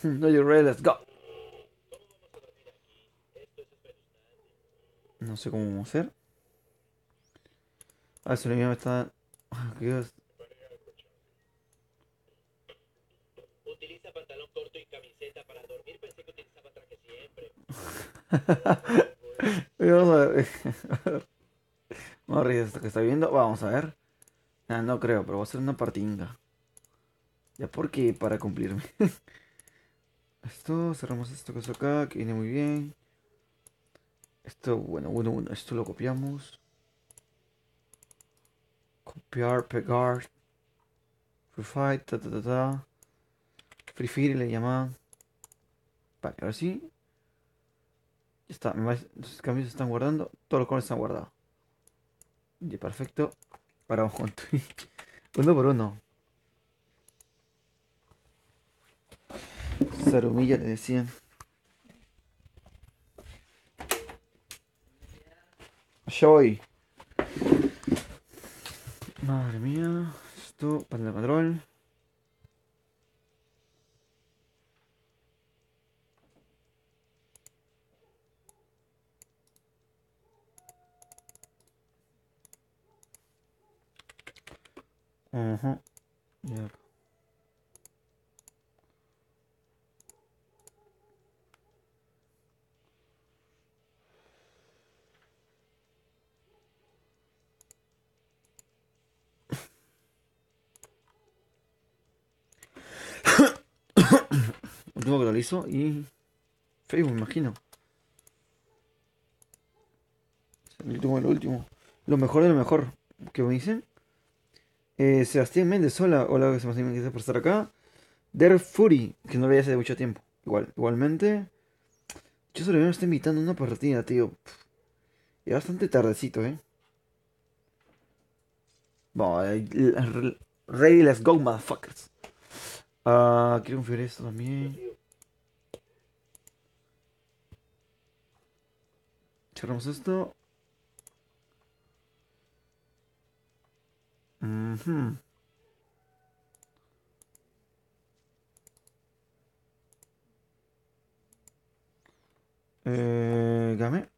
No, you're ready, let's go. No sé cómo vamos a hacer. Ah, se me está. Dios. Utiliza pantalón corto y camiseta para dormir. Pensé que utilizaba traje siempre. Vamos a ver. Vamos a reír esto que está viendo. Vamos a ver. Ah, no creo, pero voy a hacer una partinga. Ya porque para cumplirme. Esto, cerramos esto que está acá, que viene muy bien. Esto, bueno, esto lo copiamos. Copiar, pegar. Free fight, ta ta ta ta. Free fire le llaman. Vale, ahora sí. Ya está, los cambios se están guardando. Todos los colores están guardados. Ya, perfecto. Ahora vamos con Twitch. Uno por uno. Sarumilla le decían. Ya voy. Madre mía. Esto, panel de control. Ajá. Ya. Último que lo hizo y. Facebook, me imagino. El último de lo último. Lo mejor de lo mejor. ¿Qué me dicen? Sebastián Méndez, hola. Hola, Sebastián Méndez, gracias por estar acá. Der Fury, que no lo veía hace mucho tiempo. Igualmente. Yo solo me está invitando a una partida, tío. Y bastante tardecito, ¿eh? Bueno, ready, let's go, motherfuckers. Ah, quiero configurar esto también. Cerramos esto. Ujú. Game.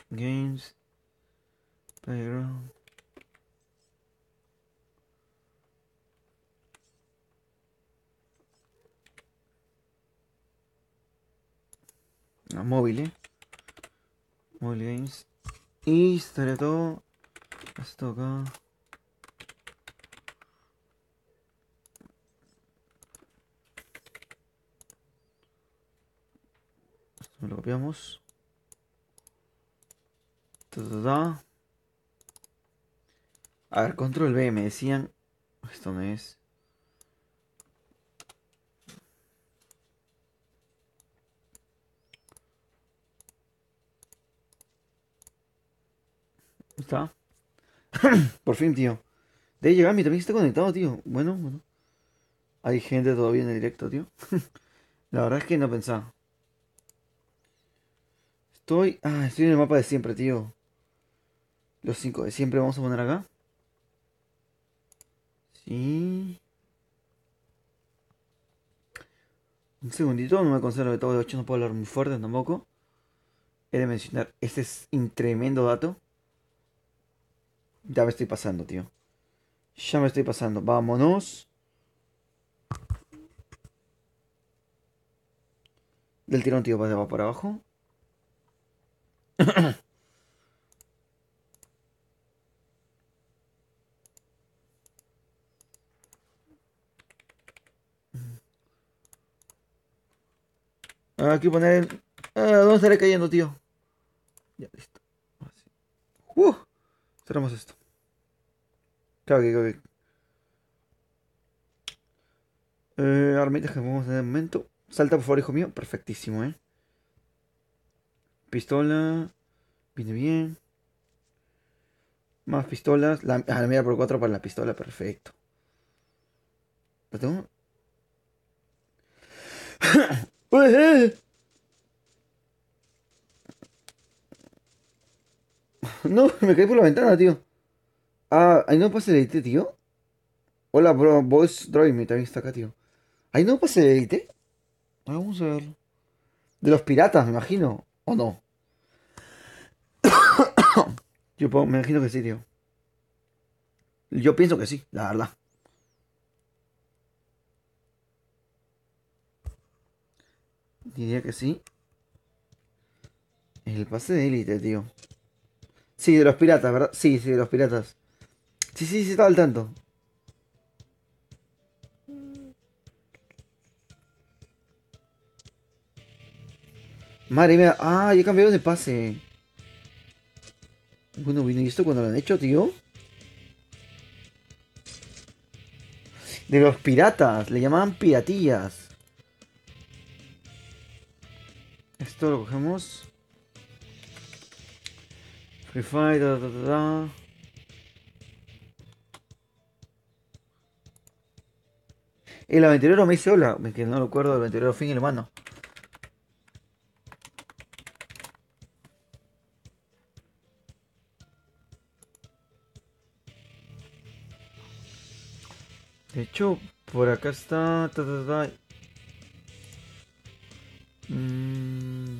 Games. Playground. Ah, móvil, Móvil Games. Y estaría todo. Esto acá. Esto lo copiamos. Ta, ta, ta. A ver, control B, me decían. Esto no es. ¿Está? Por fin, tío. De llegar, mi también está conectado, tío. Bueno. Hay gente todavía en el directo, tío. La verdad es que no pensaba. Estoy. Ah, estoy en el mapa de siempre, tío. Los 5 de siempre vamos a poner acá. Sí. Un segundito, no me considero de todo de 8, no puedo hablar muy fuerte tampoco. He de mencionar, este es un tremendo dato. Ya me estoy pasando, tío. Ya me estoy pasando. Vámonos. Del tirón, tío, va por abajo. Aquí poner. ¿Dónde estaré cayendo, tío? Ya, listo. Así. Cerramos esto. Cague. Armitas que vamos a tener en el momento. Salta, por favor, hijo mío. Perfectísimo, Pistola. Viene bien. Más pistolas. La mira por 4 para la pistola. Perfecto. ¿La tengo? ¡Uy, No, me caí por la ventana, tío. Ah, ahí no pasa el edit, tío. Hola, bro. Voice Droid me también está acá, tío. ¿Ahí no pase de élite? Vamos a ver. De los piratas, me imagino. ¿O no? Me imagino que sí, tío. Yo pienso que sí, la verdad. Diría que sí. El pase de élite, tío. Sí, de los piratas, ¿verdad? Sí, sí, de los piratas. Sí, sí, sí, estaba al tanto. Madre mía. Ah, ya cambiaron de pase. Bueno, vino, ¿y esto cuando lo han hecho, tío? De los piratas. Le llamaban piratillas. Esto lo cogemos. Free Fire, ta, ta, ta, ta. El aventurero me dice hola. Que no recuerdo del aventurero fin, hermano. De hecho, por acá está. Ta, ta, ta. Mm,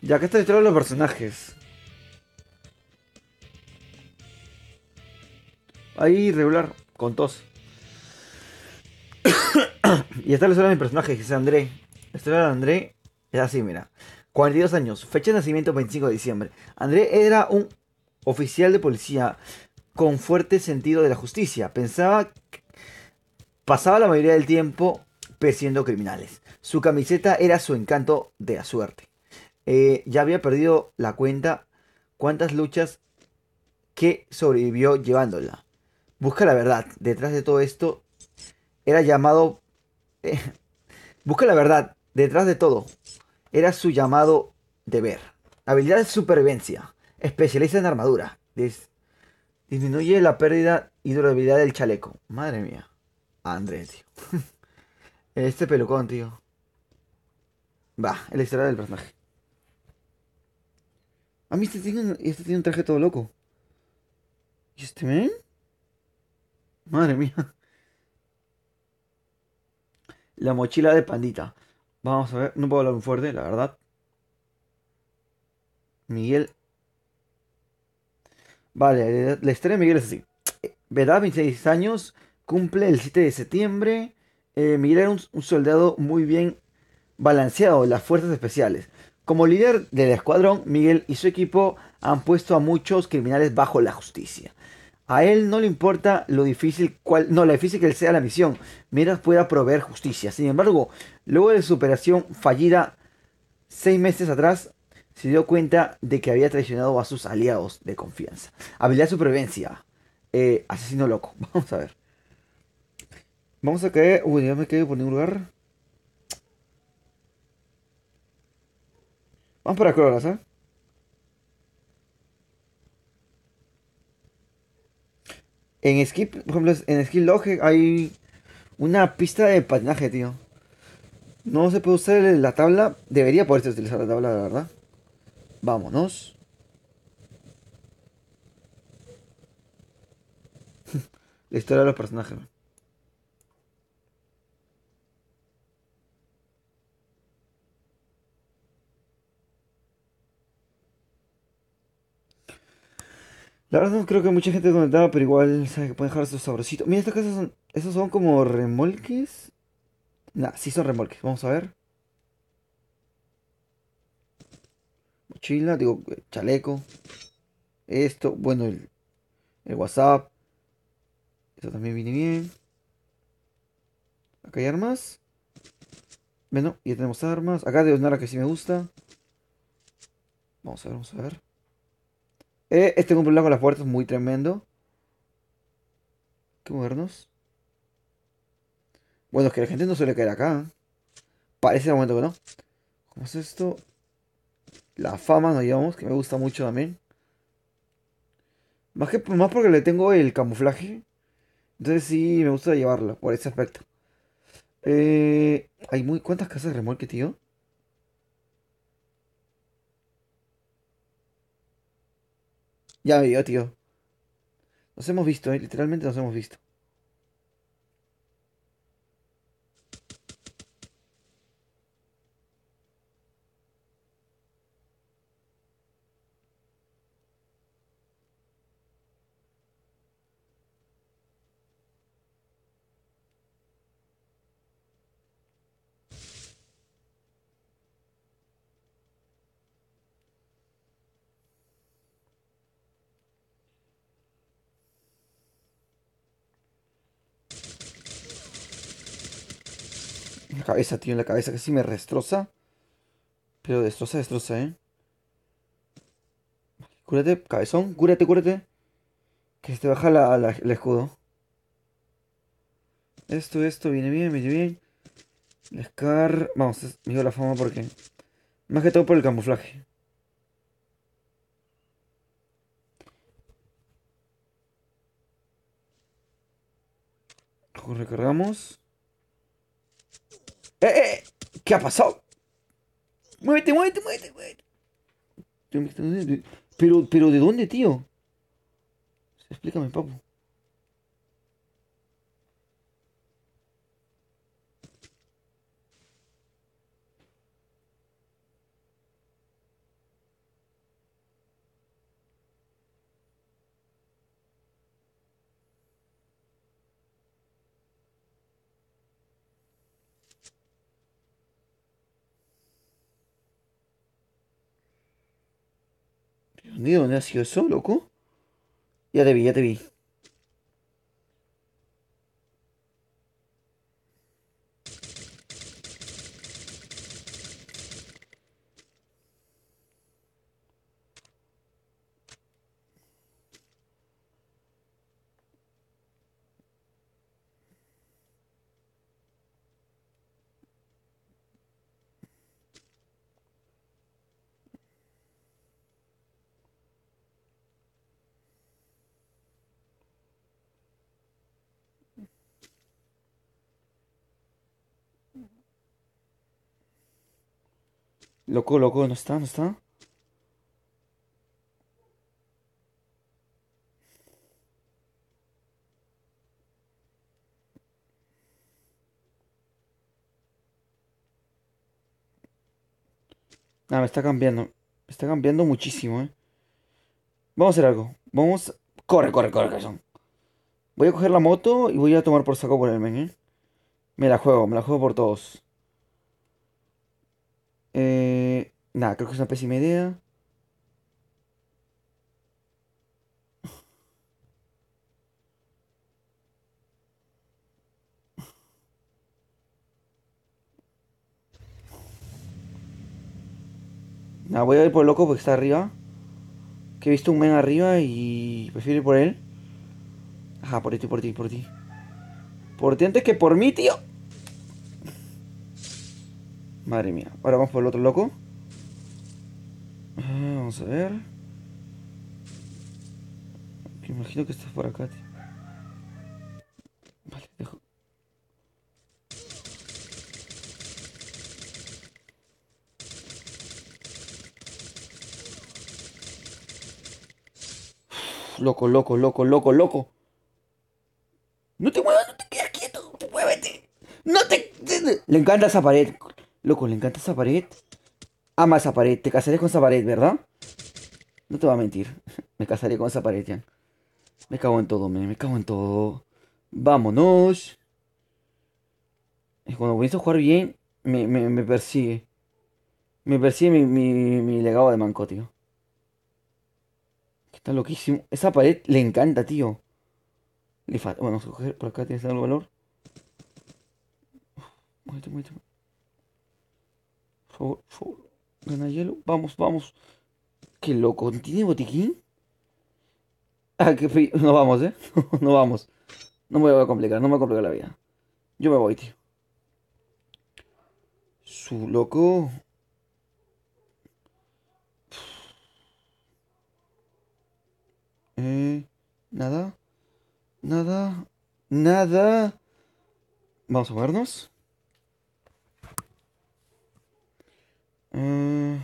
ya que está todos los personajes. Ahí regular, con tos. Y está la historia de mi personaje, que es André. La historia de André es así, mira. 42 años, fecha de nacimiento 25 de diciembre. André era un oficial de policía con fuerte sentido de la justicia. Pasaba la mayoría del tiempo persiguiendo criminales. Su camiseta era su encanto de la suerte. Ya había perdido la cuenta cuántas luchas que sobrevivió llevándola. Busca la verdad. Detrás de todo esto era llamado... eh, busca la verdad. Detrás de todo era su llamado deber. Habilidad de supervivencia. Especializa en armadura. Disminuye la pérdida y durabilidad del chaleco. Madre mía. André, tío. Este pelucón, tío. Va, el historia del personaje. A mí este tiene un traje todo loco. ¿Y este men? Madre mía. La mochila de pandita. Vamos a ver. No puedo hablar muy fuerte, la verdad. Miguel. Vale, la historia de Miguel es así. Edad 26 años. Cumple el 7 de septiembre. Miguel era un soldado muy bien balanceado en las fuerzas especiales. Como líder del escuadrón, Miguel y su equipo han puesto a muchos criminales bajo la justicia. A él no le importa lo difícil, no, la difícil que sea la misión, mientras pueda proveer justicia. Sin embargo, luego de su operación fallida 6 meses atrás, se dio cuenta de que había traicionado a sus aliados de confianza. Habilidad de supervivencia. Asesino loco. Vamos a ver. Vamos a caer. Uy, ya me quedé por ningún lugar. Vamos para Crogas, ¿eh? En Skip, por ejemplo, en Skill Log hay una pista de patinaje, tío. No se puede usar la tabla. Debería poderse utilizar la tabla, la verdad. Vámonos. La historia de los personajes. La verdad no creo que mucha gente comentaba, pero igual sabe que pueden dejar su sabrosito. Mira, estas casas son. ¿Esos son como remolques? Nah, sí son remolques. Vamos a ver. Mochila, digo, chaleco. Esto, bueno, el WhatsApp. Esto también viene bien. Acá hay armas. Bueno, ya tenemos armas. Acá de Osnara que sí me gusta. Vamos a ver, vamos a ver. Este con un problema con las puertas muy tremendo. Qué modernos. Bueno, es que la gente no suele caer acá. Parece de momento que no. ¿Cómo es esto? La fama nos llevamos, que me gusta mucho también. Más porque le tengo el camuflaje. Entonces sí me gusta llevarlo por ese aspecto. ¿Cuántas casas de remolque, tío? Ya me dio, tío. Nos hemos visto, literalmente nos hemos visto. La cabeza, tío, la cabeza casi me destroza. Pero destroza, destroza, Cúrate, cabezón, cúrate, cúrate. Que se te baja el escudo. Esto, viene bien, viene bien. El Scar. Vamos, me dio la fama porque. Más que todo por el camuflaje. Recargamos. ¡Eh! ¿Qué ha pasado? ¡Muévete, muévete, muévete, muévete! Pero, ¿de dónde, tío? Explícame, papu. ¿Dónde ha sido eso, loco? Ya te vi, ya te vi. Loco, loco, ¿no está? ¿No está? Ah, me está cambiando. Me está cambiando muchísimo, Vamos a hacer algo. Vamos. Corre, corre, corre, cabezón. Voy a coger la moto y voy a tomar por saco por el men, me la juego por todos. Nada, creo que es una pésima idea. Nada, voy a ir por el loco porque está arriba. Que he visto un men arriba y prefiero ir por él. Ajá, por ti, por ti, por ti. Por ti antes que por mí, tío. Madre mía. Ahora vamos por el otro loco. Vamos a ver. Me imagino que estás por acá, tío. Vale, dejo. Loco, loco, loco, loco, loco. No te muevas, no te quedes quieto. Muévete. No te... Le encanta esa pared. Loco, le encanta esa pared. Ama esa pared. Te casaré con esa pared, ¿verdad? No te voy a mentir. Me casaré con esa pared, ya. Me cago en todo, me cago en todo. Vámonos. Es cuando comienzo a jugar bien, me persigue. Me persigue mi legado de manco, tío. Está loquísimo. Esa pared le encanta, tío. Bueno, vamos a coger por acá, tienes algo de valor. Muévete, muévete. Por favor, por favor. Gana hielo. Vamos, vamos. Qué loco. ¿Tiene botiquín? Ah, qué frío. No vamos, No vamos. No me voy a complicar, no me voy a complicar la vida. Yo me voy, tío. Su loco. Eh, nada, nada, nada. Vamos a movernos. Eh,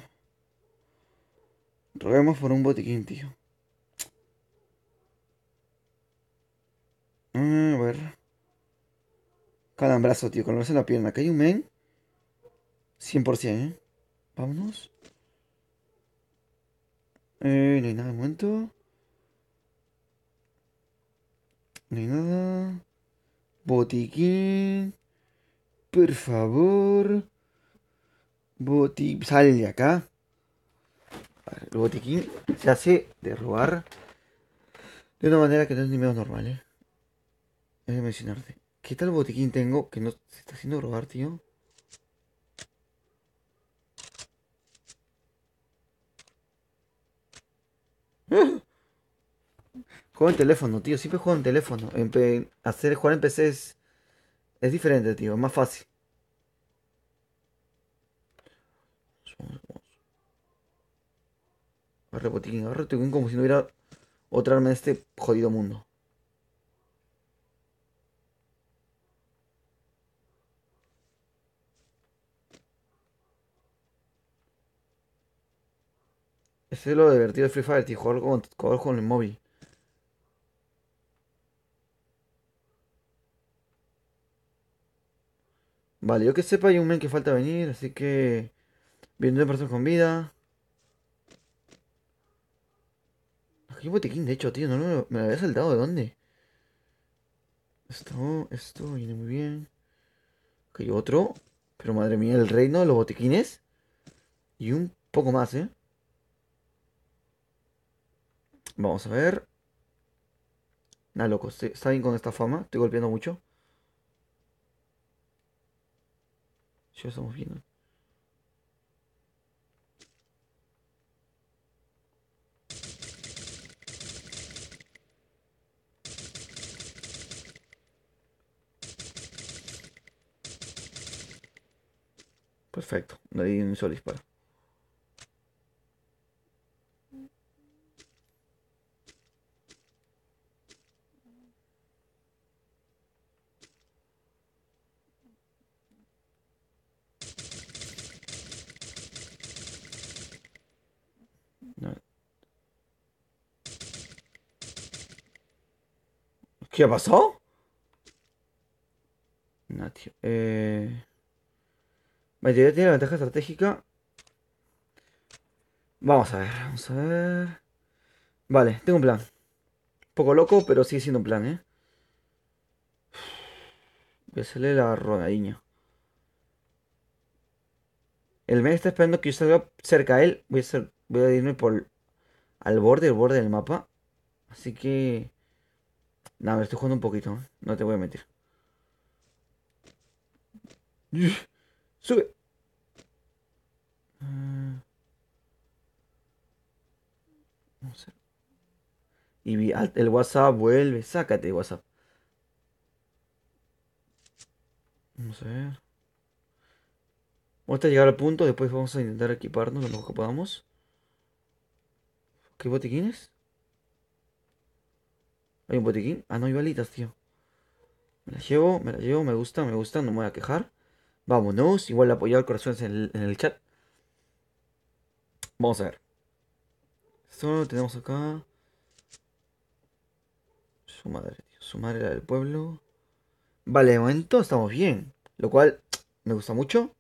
roguemos por un botiquín, tío. A ver. Calambrazo, tío. Calambrazo en la pierna. Acá hay un men. 100%, Vámonos. No hay nada de momento. No hay nada. Botiquín. Por favor. Sal de acá. A ver, el botiquín se hace de robar de una manera que no es ni menos normal, He de mencionarte. ¿Qué tal botiquín tengo que no se está haciendo robar, tío? Juego en teléfono, tío. Siempre juego en teléfono. Jugar en PC es diferente, tío. Es más fácil. Agarra botiquín como si no hubiera otra arma en este jodido mundo. Ese es lo divertido de Free Fire, tío. Jugar con el móvil. Vale, yo que sepa, hay un men que falta venir, así que. Viendo de personas con vida. Aquí hay botiquín, de hecho, tío. No me lo había saltado. ¿De dónde? Esto viene muy bien. Ok, otro. Pero madre mía, el reino de los botiquines. Y un poco más, ¿eh? Vamos a ver. Nada, loco. Está bien con esta fama. Estoy golpeando mucho. Ya estamos viendo. Perfecto. No hay un solo disparo. No. ¿Qué ha pasado? No, tío. Vale, ya tiene la ventaja estratégica. Vamos a ver, vamos a ver. Vale, tengo un plan. Un poco loco, pero sigue siendo un plan, ¿eh? Voy a hacerle la rodadilla. El men está esperando que yo salga cerca a él. Voy a irme por el borde del mapa. Así que. Nada, me estoy jugando un poquito, ¿eh? No te voy a meter. Sube. Ah, no sé. El WhatsApp vuelve. Sácate de WhatsApp. Vamos a ver. Vamos a llegar al punto. Después vamos a intentar equiparnos lo mejor que podamos. ¿Qué botiquines? ¿Hay un botiquín? Ah, no hay balitas, tío. Me la llevo, me gusta, no me voy a quejar. Vámonos. Igual apoyado el corazón en el chat. Vamos a ver. Esto tenemos acá. Su madre, tío. Su madre, la del pueblo. Vale, de momento estamos bien. Lo cual me gusta mucho.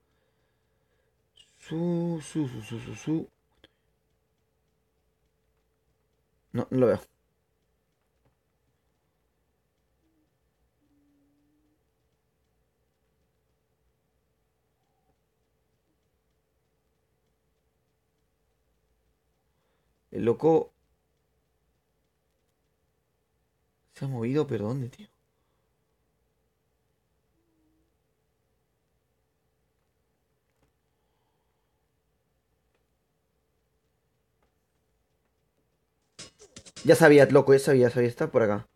Su. No, no lo veo. El loco se ha movido, pero ¿dónde, tío? Ya sabía, loco, ya sabía, está por acá.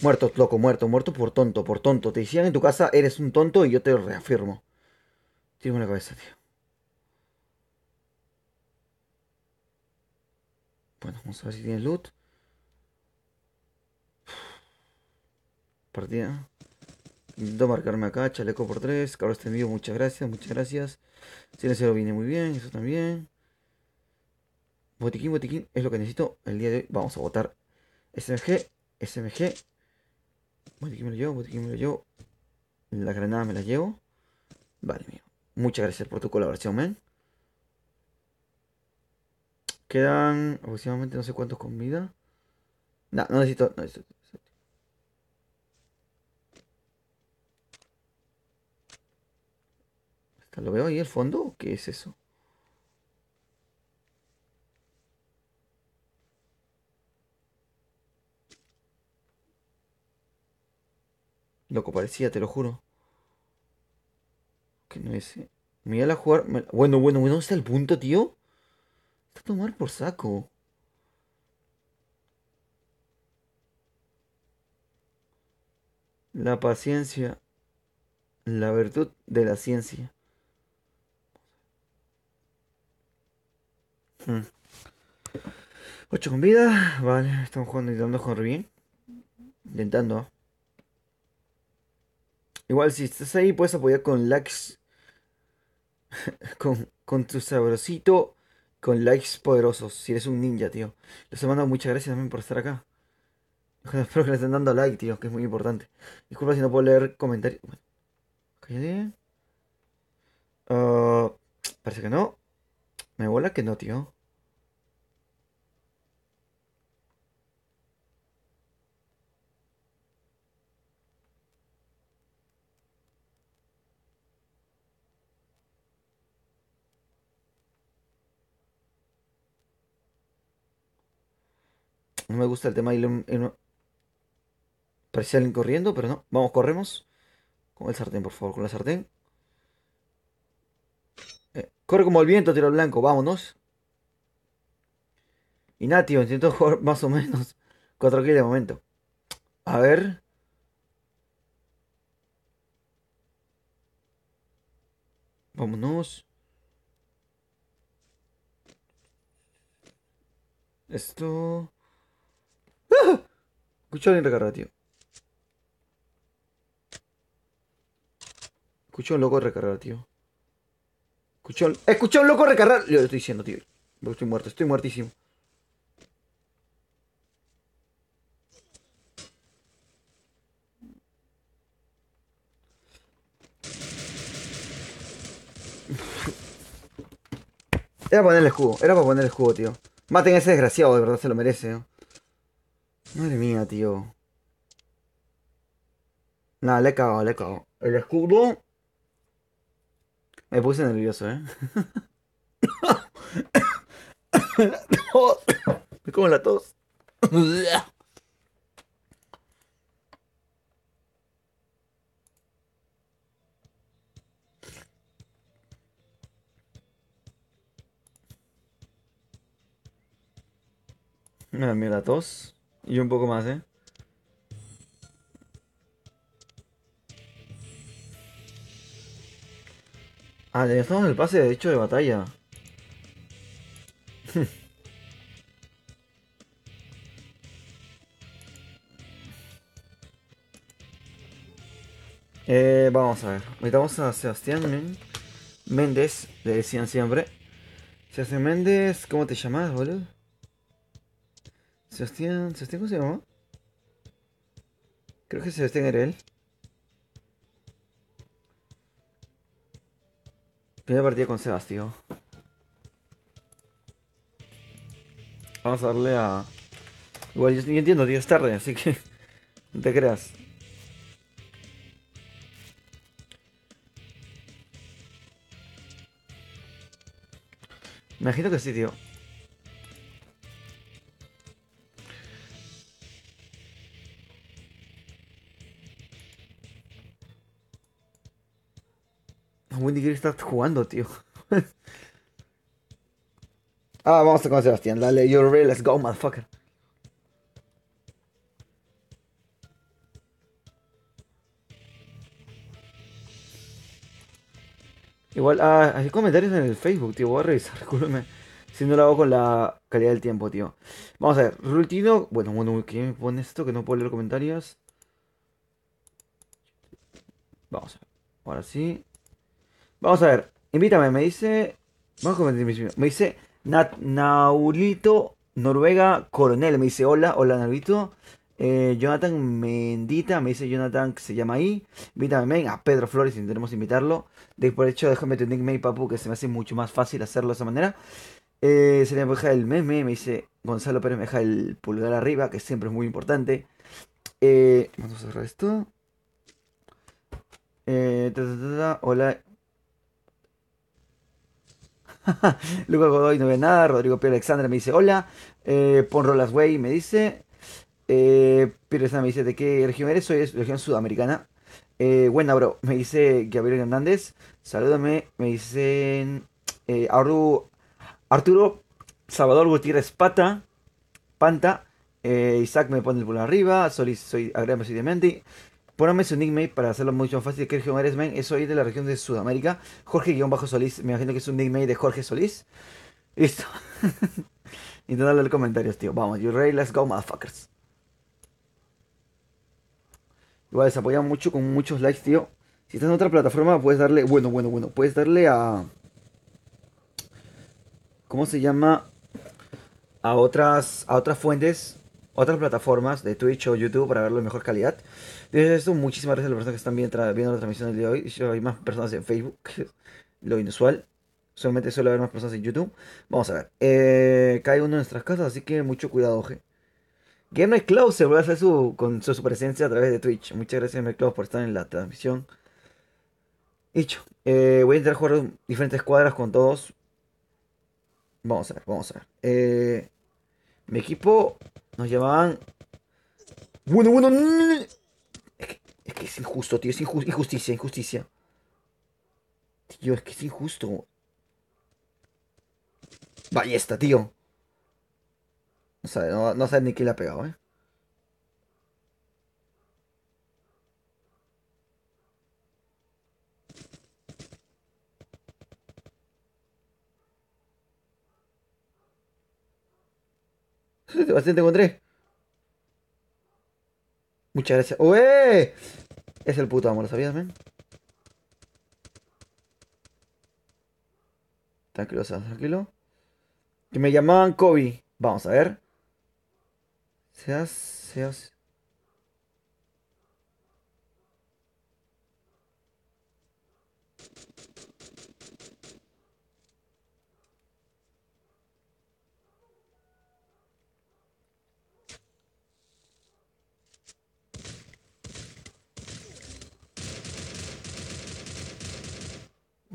Muerto, loco, muerto por tonto, por tonto. Te decían en tu casa, eres un tonto y yo te lo reafirmo. Tírame la cabeza, tío. Bueno, vamos a ver si tienes loot. Partida. Intento marcarme acá, chaleco por 3. Cabro extendido, muchas gracias, muchas gracias. Silenciero viene muy bien, eso también. Botiquín, es lo que necesito el día de hoy. Vamos a botar SMG, SMG. Botiquín me lo llevo. La granada me la llevo. Vale, mío. Muchas gracias por tu colaboración, man. Quedan aproximadamente no sé cuántos con vida. No, no necesito, no necesito. ¿Lo veo ahí al fondo? ¿Qué es eso? Loco, parecía, te lo juro. Que no es. Miguel a jugar. Bueno, bueno, bueno. ¿Dónde está el punto, tío? Está a tomar por saco. La paciencia. La virtud de la ciencia. Hmm. 8 con vida. Vale, estamos jugando, intentando jugar bien. Intentando. Igual si estás ahí puedes apoyar con likes. Con tu sabrosito. Con likes poderosos. Si eres un ninja, tío. Les he mandado muchas gracias también por estar acá. Espero que le estén dando like, tío, que es muy importante. Disculpa si no puedo leer comentarios. Bueno, cállate. Ah, parece que no. Me bola que no, tío. No me gusta el tema de ir parecía alguien corriendo, pero no. Vamos, corremos. Con el sartén, por favor, con la sartén. Corre como el viento, tiro al blanco, vámonos. Y nada, tío, intento jugar más o menos 4 kills de momento. A ver. Vámonos. Esto. ¡Ah! Escucho a alguien recargar, tío. Escucho a un loco recargar, tío. Escuché a un loco recargar. Lo estoy diciendo, tío. Estoy muerto, estoy muertísimo. Era para poner el escudo, era para poner el escudo, tío. Maten a ese desgraciado, de verdad se lo merece, ¿no? Madre mía, tío. Nada, le he cagado, le he cagado. El escudo. Me puse nervioso, ¿eh? tos. Me como la tos. Mira, mira la tos. Y un poco más, ¿eh? Ah, ya estamos en el pase de hecho de batalla. Vamos a ver. Invitamos a Sebastián Méndez, le decían siempre. Sebastián Méndez, ¿cómo te llamas, boludo? Sebastián, ¿cómo se llama? Creo que Sebastián era él. Primera partida con Sebastián. Vamos a darle a... Igual yo entiendo, tío, es tarde, así que... No te creas. Me imagino que sí, tío. Wendy quiere estar jugando, tío. Ah, vamos a con Sebastián. Dale, you're real, let's go, motherfucker. Igual, hay comentarios en el Facebook, tío. Voy a revisar, discúlpeme. Si no lo hago con la calidad del tiempo, tío. Vamos a ver, Rultino. Bueno, ¿quién me pone esto? Que no puedo leer comentarios. Vamos a ver. Ahora sí. Vamos a ver. Invítame, me dice. Vamos a comentar me dice Naulito Noruega Coronel. Me dice hola, hola Naulito. Jonathan Mendita, me dice Jonathan que se llama ahí. Invítame men, a Pedro Flores, intentaremos invitarlo. Por hecho, déjame tu nickname, papu, que se me hace mucho más fácil hacerlo de esa manera. Se le deja el meme, me dice Gonzalo Pérez, me deja el pulgar arriba, que siempre es muy importante. Vamos a cerrar esto. Hola. Lucas Godoy no ve nada. Rodrigo Pérez Alexandra me dice hola. Pon Rolas Way me dice. Pérez me dice de qué región eres. Soy de región sudamericana. Buena, bro. Me dice Gabriel Hernández. Salúdame. Me dicen Arturo Salvador Gutiérrez Panta. Isaac me pone el pulgar arriba. Agrégame soy de Menti. Póname su nickname para hacerlo mucho más fácil. ¿De qué región eres, men? Soy de la región de Sudamérica. Jorge-Solís. Me imagino que es un nickname de Jorge Solís. Listo. Intenta leer comentarios, tío. Vamos, you ready? Let's go, motherfuckers. Igual se apoya mucho con muchos likes, tío. Si estás en otra plataforma, puedes darle. Bueno. Puedes darle a. ¿Cómo se llama? A otras fuentes, otras plataformas de Twitch o YouTube para verlo en mejor calidad. Desde esto, muchísimas gracias a las personas que están viendo la transmisión del día de hoy. Hay más personas en Facebook, que es lo inusual. Solamente suele haber más personas en YouTube. Vamos a ver. Cae uno en nuestras casas, así que mucho cuidado, oje. Gamer Club se vuelve a hacer con su presencia a través de Twitch. Muchas gracias, Gamer Club, por estar en la transmisión. Dicho, voy a intentar jugar diferentes cuadras con todos. Vamos a ver. Mi equipo nos llamaban. Bueno. No. Es que es injusto, tío. Es injusticia. Tío, es que es injusto. Ballesta, tío. No sabe ni quién le ha pegado, ¿eh? Sebastián, te encontré. Muchas gracias. ¡Ué! Es el puto amo, ¿lo sabías, men? Tranquilo, Sebas, tranquilo. Que me llamaban Kobe. Vamos a ver. Seas.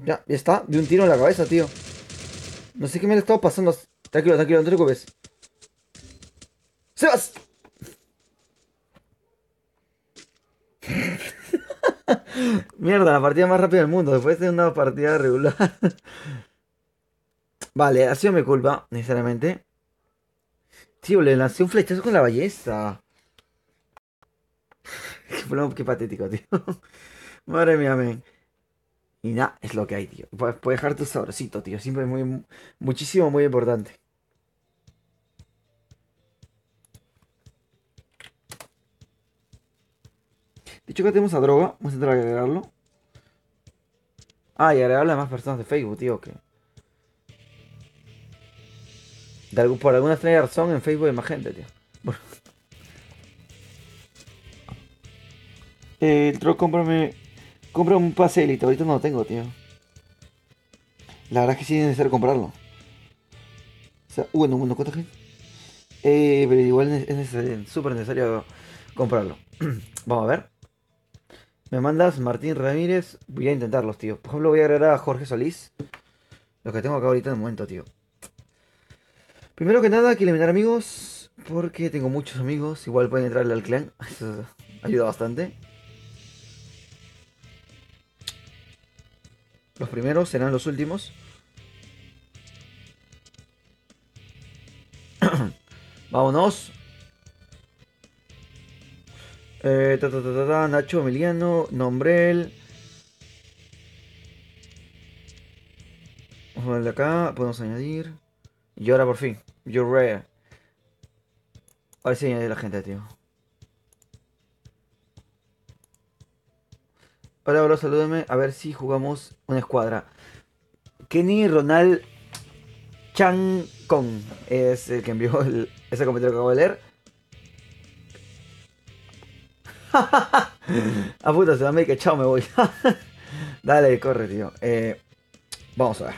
Ya está. De un tiro en la cabeza, tío. No sé qué me le estaba pasando. Tranquilo, no te preocupes. ¡Sebas! Mierda, la partida más rápida del mundo. Después de una partida regular. Vale, ha sido mi culpa, necesariamente. Tío, le lancé un flechazo con la ballesta. Qué patético, tío. Madre mía, men. Y nada, es lo que hay, tío. Puedes dejar tu sabrosito, tío. Siempre muchísimo, muy importante. Dicho que tenemos a droga, vamos a intentar agregarlo. Ah, y agregarlo a más personas de Facebook, tío. Que por alguna extraña razón en Facebook hay más gente, tío. Bueno, el troll, compra un pase élite. Ahorita no lo tengo, tío. La verdad es que sí es necesario comprarlo. O sea, bueno, ¿cuánta gente? Pero igual es súper necesario comprarlo. Vamos a ver. Me mandas Martín Ramírez. Voy a intentarlos, tío. Por ejemplo, voy a agregar a Jorge Solís. Lo que tengo acá ahorita en el momento, tío. Primero que nada, quiero eliminar amigos. Porque tengo muchos amigos. Igual pueden entrarle al clan. Eso ayuda bastante. Los primeros serán los últimos. Vámonos. Nacho Emiliano. Nombrel. Vamos a darle acá. Podemos añadir. Y ahora por fin. You're rare. Ahora sí añadir la gente, tío. Hola, bro, salúdame. A ver si jugamos una escuadra. Kenny Ronald Chang Kong es el que envió ese comentario que acabo de leer. A puta, se me que chao, me voy. Dale, corre, tío. Vamos a ver.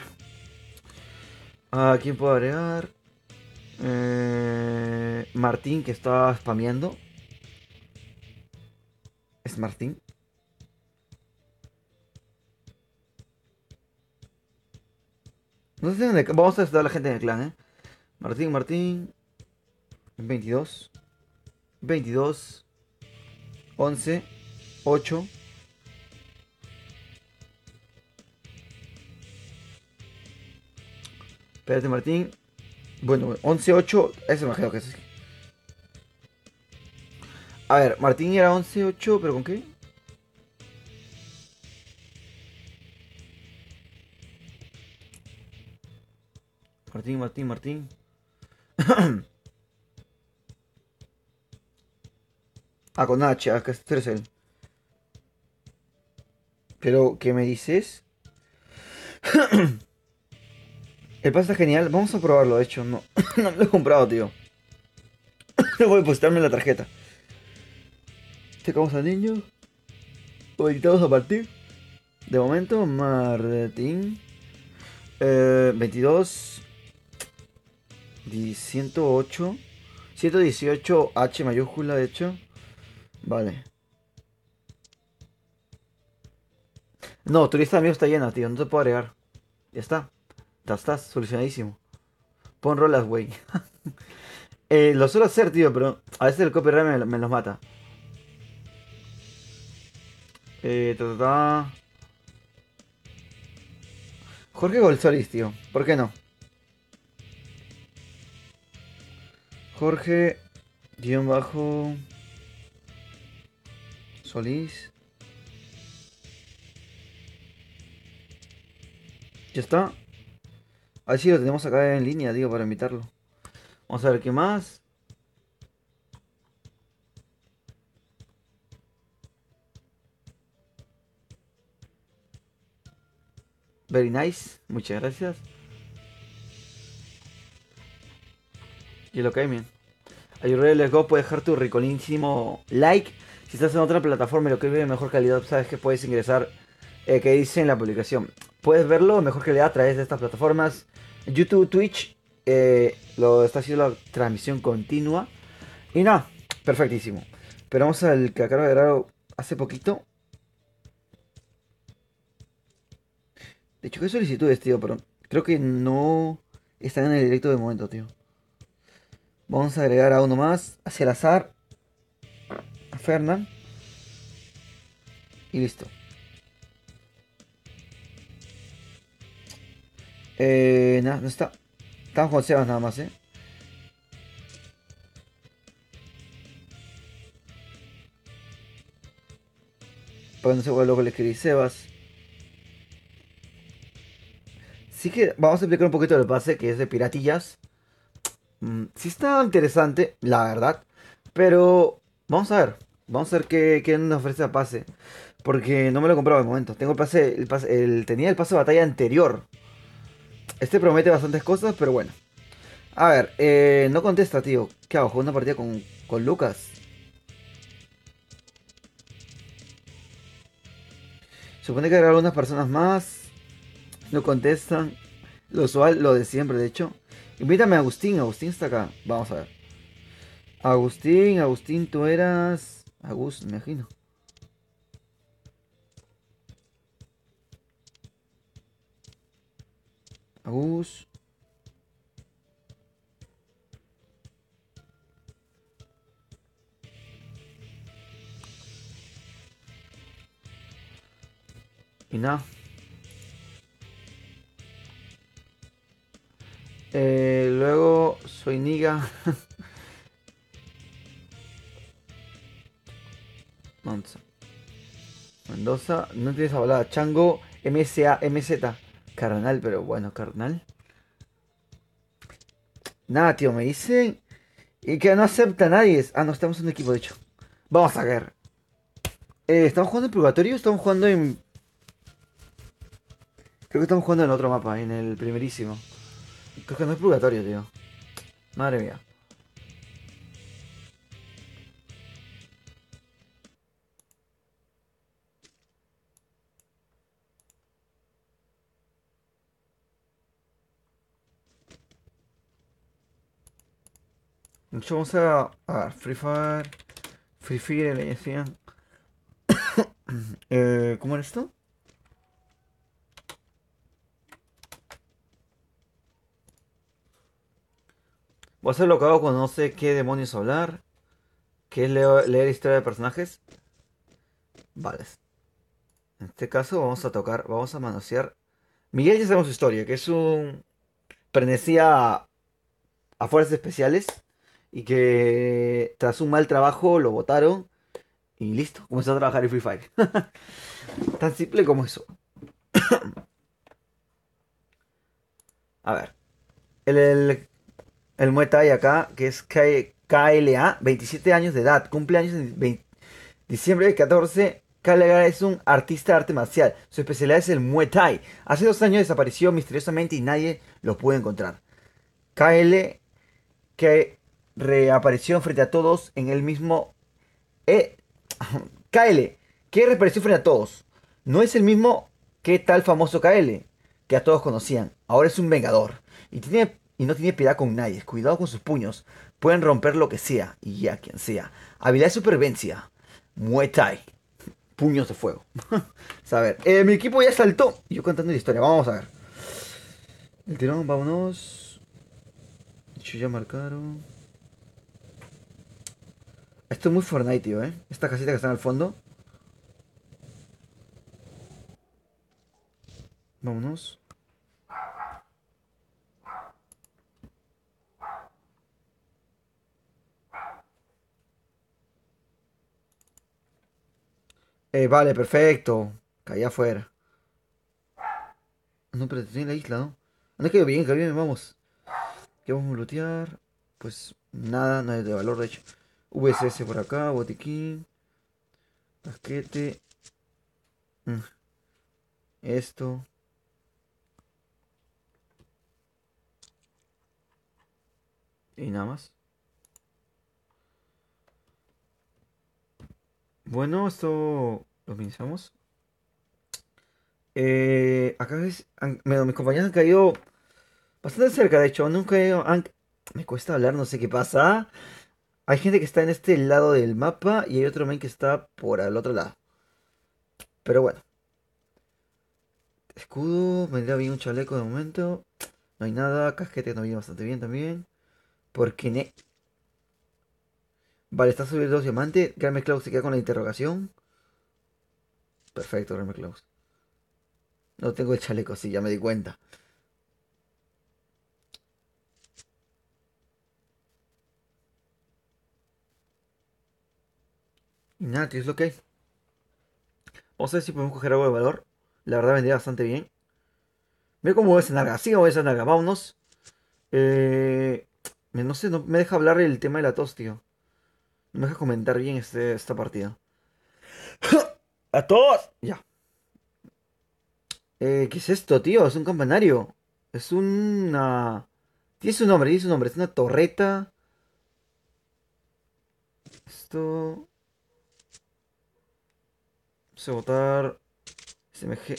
¿A quién puedo agregar? Martín, que está spameando. ¿Es Martín? No sé dónde. Vamos a estar la gente en el clan, Martín. 22. 11. 8. Espérate, Martín. Bueno, 11-8. Eso me imagino que es. A ver, Martín era 11-8, ¿pero con qué? Martín, Martín, Martín. Ah, con H, acá este es él. Pero, ¿qué me dices? El pase está genial. Vamos a probarlo, de hecho. No, no me lo he comprado, tío. No voy a depositarme la tarjeta. Checamos al niño. Habilitamos a partir. De momento, Martín. 22. 108. 118 H mayúscula, de hecho. Vale. No, tu lista de amigos está llena, tío. No te puedo agregar. Ya está. Ya estás, solucionadísimo. Pon rolas, güey. Lo suelo hacer, tío, pero a veces el copyright me los mata. Ta, ta, ta. Jorge Golsoris, tío. ¿Por qué no? Jorge, guión bajo, Solís. Ya está. A ver si lo tenemos acá en línea, tío, para invitarlo. Vamos a ver qué más. Very nice. Muchas gracias. Y lo que hay, bien. Ayurrey, let's go. Puedes dejar tu ricolísimo like. Si estás en otra plataforma y lo que ve de mejor calidad, sabes que puedes ingresar. Que dice en la publicación. Puedes verlo en mejor calidad a través de estas plataformas. YouTube, Twitch. Lo está haciendo la transmisión continua. Y nada, perfectísimo. Pero vamos al que acabo de grabar hace poquito. De hecho, ¿qué solicitudes, tío? Pero creo que no están en el directo de momento, tío. Vamos a agregar a uno más, hacia el azar. A Fernán. Y listo. Nada, no está. Estamos con Sebas nada más, Porque no se vuelve loco le escribí Sebas. Sí que vamos a explicar un poquito del pase, que es de piratillas. Sí está interesante, la verdad. Pero vamos a ver. Vamos a ver qué nos ofrece el pase. Porque no me lo he comprado de momento. Tengo tenía el pase de batalla anterior. Este promete bastantes cosas, pero bueno. A ver, no contesta, tío. ¿Qué hago? ¿Juego una partida con Lucas? Supone que habrá algunas personas más. No contestan. Lo usual, lo de siempre, de hecho. Invítame a Agustín. Agustín está acá. Vamos a ver. Agustín, Agustín, tú eras. Agus, me imagino. Agus. Y nada. Luego soy Niga. Monza. Mendoza. No tienes hablada. Chango. MSA. MZ. Carnal, pero bueno, carnal. Nada, tío, me dicen. Y que no acepta a nadie. Ah, no, estamos en un equipo, de hecho. Vamos a ver. ¿Estamos jugando en Purgatorio? Estamos jugando en. Creo que estamos jugando en el otro mapa, en el primerísimo. Creo que no es Purgatorio, tío. Madre mía. De hecho, vamos a ver, Free Fire. Free Fire, le decían. ¿Cómo era esto? Voy a hacer lo que hago cuando no sé qué demonios hablar. Que es leer historia de personajes. Vale. En este caso vamos a tocar, vamos a manosear. Miguel ya sabemos su historia, que es un pertenecía a fuerzas especiales y que tras un mal trabajo lo botaron y listo, comenzó a trabajar en Free Fire. Tan simple como eso. A ver, el, el, el Muay Thai acá, que es KLA, 27 años de edad, cumpleaños en diciembre del 14. KLA es un artista de arte marcial. Su especialidad es el Muay Thai. Hace 2 años desapareció misteriosamente y nadie lo pudo encontrar. KL que reapareció frente a todos en el mismo... Eh, KL, que reapareció frente a todos. No es el mismo que tal famoso KL, que a todos conocían. Ahora es un vengador. Y no tiene piedad con nadie. Cuidado con sus puños. Pueden romper lo que sea, y a quien sea. Habilidad de supervivencia. Muay Thai. Puños de fuego. A ver, mi equipo ya saltó. Y yo contando la historia. Vamos a ver. El tirón, vámonos. Ellos ya marcaron. Esto es muy Fortnite, tío, ¿eh? Esta casita que está al fondo. Vámonos. Vale, perfecto. Caí afuera. No, pero estoy en la isla, ¿no? No, que bien, vamos. ¿Qué vamos a lootear? Pues nada, nada de valor, de hecho. VSS por acá, botiquín. Paquete. mm, Esto. Y nada más. Bueno, esto lo minimizamos. Acá bueno, mis compañeros han caído bastante cerca, de hecho. Nunca me cuesta hablar, no sé qué pasa. Hay gente que está en este lado del mapa y hay otro men que está por el otro lado. Pero bueno. Escudo, me vendría bien un chaleco de momento. No hay nada. Casquete nos viene bastante bien también. Porque Vale, está subiendo 2 diamantes. Graham Klaus se queda con la interrogación. Perfecto, Graham Klaus. No tengo el chaleco, sí, ya me di cuenta. Y nada, tío, es lo que hay. Vamos a ver si podemos coger algo de valor. La verdad vendría bastante bien. Ve cómo voy esa narga. Sí, voy esa narga. Vámonos. No sé, no me deja hablar el tema de la tos, tío. No me deja comentar bien esta partida. ¡A todos! Ya. ¿Qué es esto, tío? Es un campanario. Es una... tiene su nombre. Es una torreta. Esto... Vamos a botar... SMG.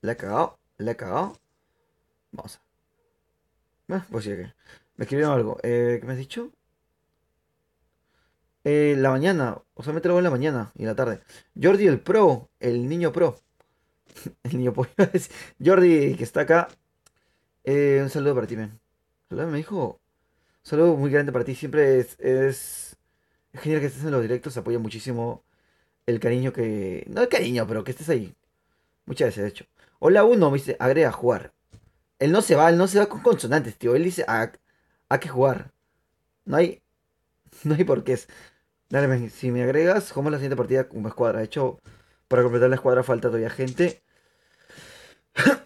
La he cagado. La he cagado. Vamos a... pues sí, que... Me escribieron algo. ¿Qué me has dicho? La mañana. O sea, me traigo en la mañana y en la tarde. Jordi el pro. El niño pro. El niño pollo. Jordi, que está acá. Un saludo para ti, men. Saludo, me dijo. Un saludo muy grande para ti. Siempre es genial que estés en los directos. Se apoya muchísimo el cariño que. No el cariño, pero que estés ahí. Muchas veces, de hecho. Hola, uno, me dice, agrega a jugar. Él no se va con consonantes, tío. Él dice a que jugar. No hay, no hay por qué. Dale, men, si me agregas, jugamos la siguiente partida como escuadra. De hecho, para completar la escuadra falta todavía gente.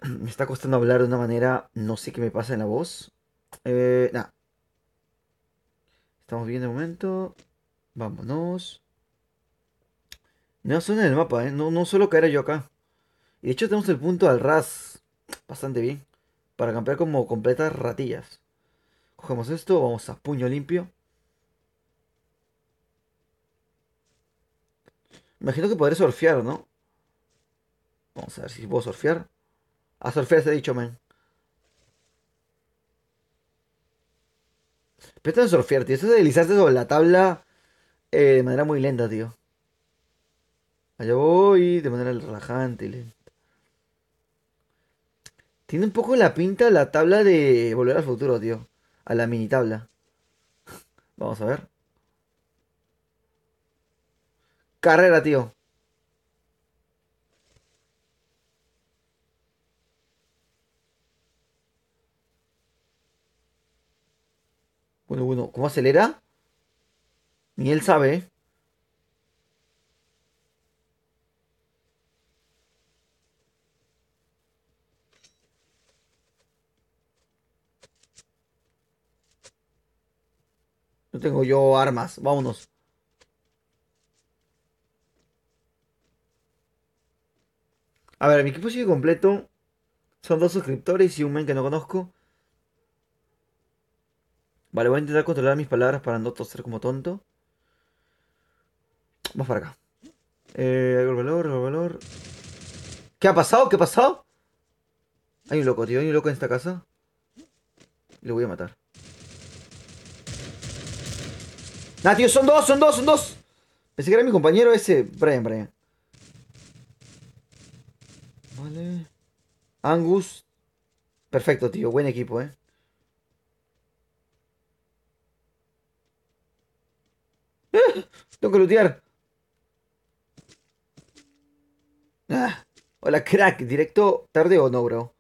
Me está costando hablar de una manera. No sé qué me pasa en la voz. Nada. Estamos bien de momento. Vámonos. No zona del mapa, ¿eh? No, no suelo caer yo acá. Y de hecho tenemos el punto al ras. Bastante bien. Para campear como completas ratillas. Cogemos esto, vamos a puño limpio. Imagino que podré surfear, ¿no? Vamos a ver si puedo surfear. A surfear se ha dicho, man. Pero esto no es surfear, tío. Esto es deslizarse sobre la tabla de manera muy lenta, tío. Allá voy, de manera relajante y lenta. Tiene un poco la pinta la tabla de Volver al Futuro, tío. A la mini tabla. Vamos a ver. Carrera, tío. ¿Cómo acelera? Ni él sabe, ¿eh? No tengo yo armas. Vámonos. A ver, mi equipo sigue completo. Son 2 suscriptores y un men que no conozco. Vale, voy a intentar controlar mis palabras para no toser como tonto. Vamos para acá. Algo valor, algo valor. ¿Qué ha pasado? ¿Qué ha pasado? Hay un loco, tío. Hay un loco en esta casa. Le voy a matar. Nah, tío, son dos, son dos, son dos. Pensé que era mi compañero ese. Brian. Vale. Angus. Perfecto, tío. Buen equipo, eh. Tengo que lootear. Ah. Hola, crack. ¿Directo tarde o no, bro?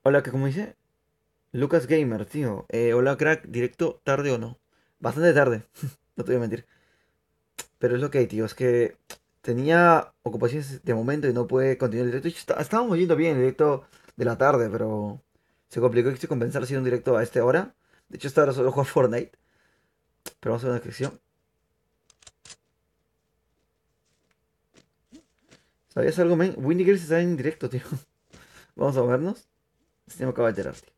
Hola, ¿cómo dice? Lucas Gamer, tío. Hola, crack. ¿Directo tarde o no? Bastante tarde. No te voy a mentir. Pero es lo que hay, tío. Es que tenía ocupaciones de momento y no puede continuar el directo. Estábamos yendo bien el directo de la tarde, pero se complicó. Quise compensar haciendo un directo a esta hora. De hecho, esta hora solo juego a Fortnite. Pero vamos a ver una descripción. ¿Sabías algo, men? Windy Girls está en directo, tío. Vamos a movernos. Este me acaba de enterar, tío.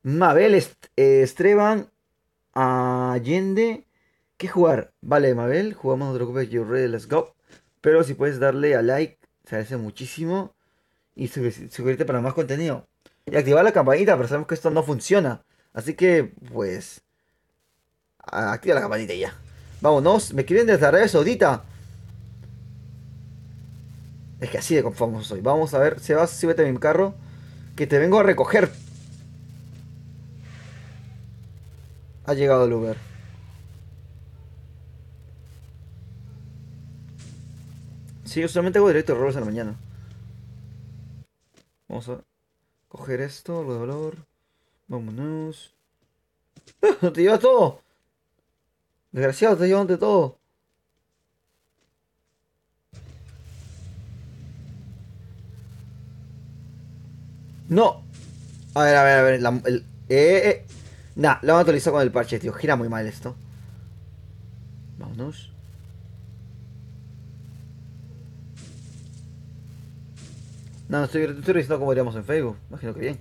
Mabel Estreban Allende. ¿Qué jugar? Vale, Mabel. Jugamos, no te preocupes. You ready, let's go. Pero si puedes darle a like, se agradece muchísimo. Y suscribirte para más contenido. Y activar la campanita, pero sabemos que esto no funciona. Así que, pues, activa la campanita y ya. Vámonos, me quieren desde Arabia Saudita. Es que así de conforme soy. Vamos a ver, Sebas, súbete a mi carro. Que te vengo a recoger. Ha llegado el Uber. Sí, yo solamente hago directo de roles en la mañana. Vamos a coger esto, algo de valor. Vámonos. ¡No te llevas todo! Desgraciado, te llevas de todo. No. A ver. Nah, lo han actualizado con el parche, tío. Gira muy mal esto. Vámonos. No, estoy revisando cómo iríamos en Facebook. Imagino que bien.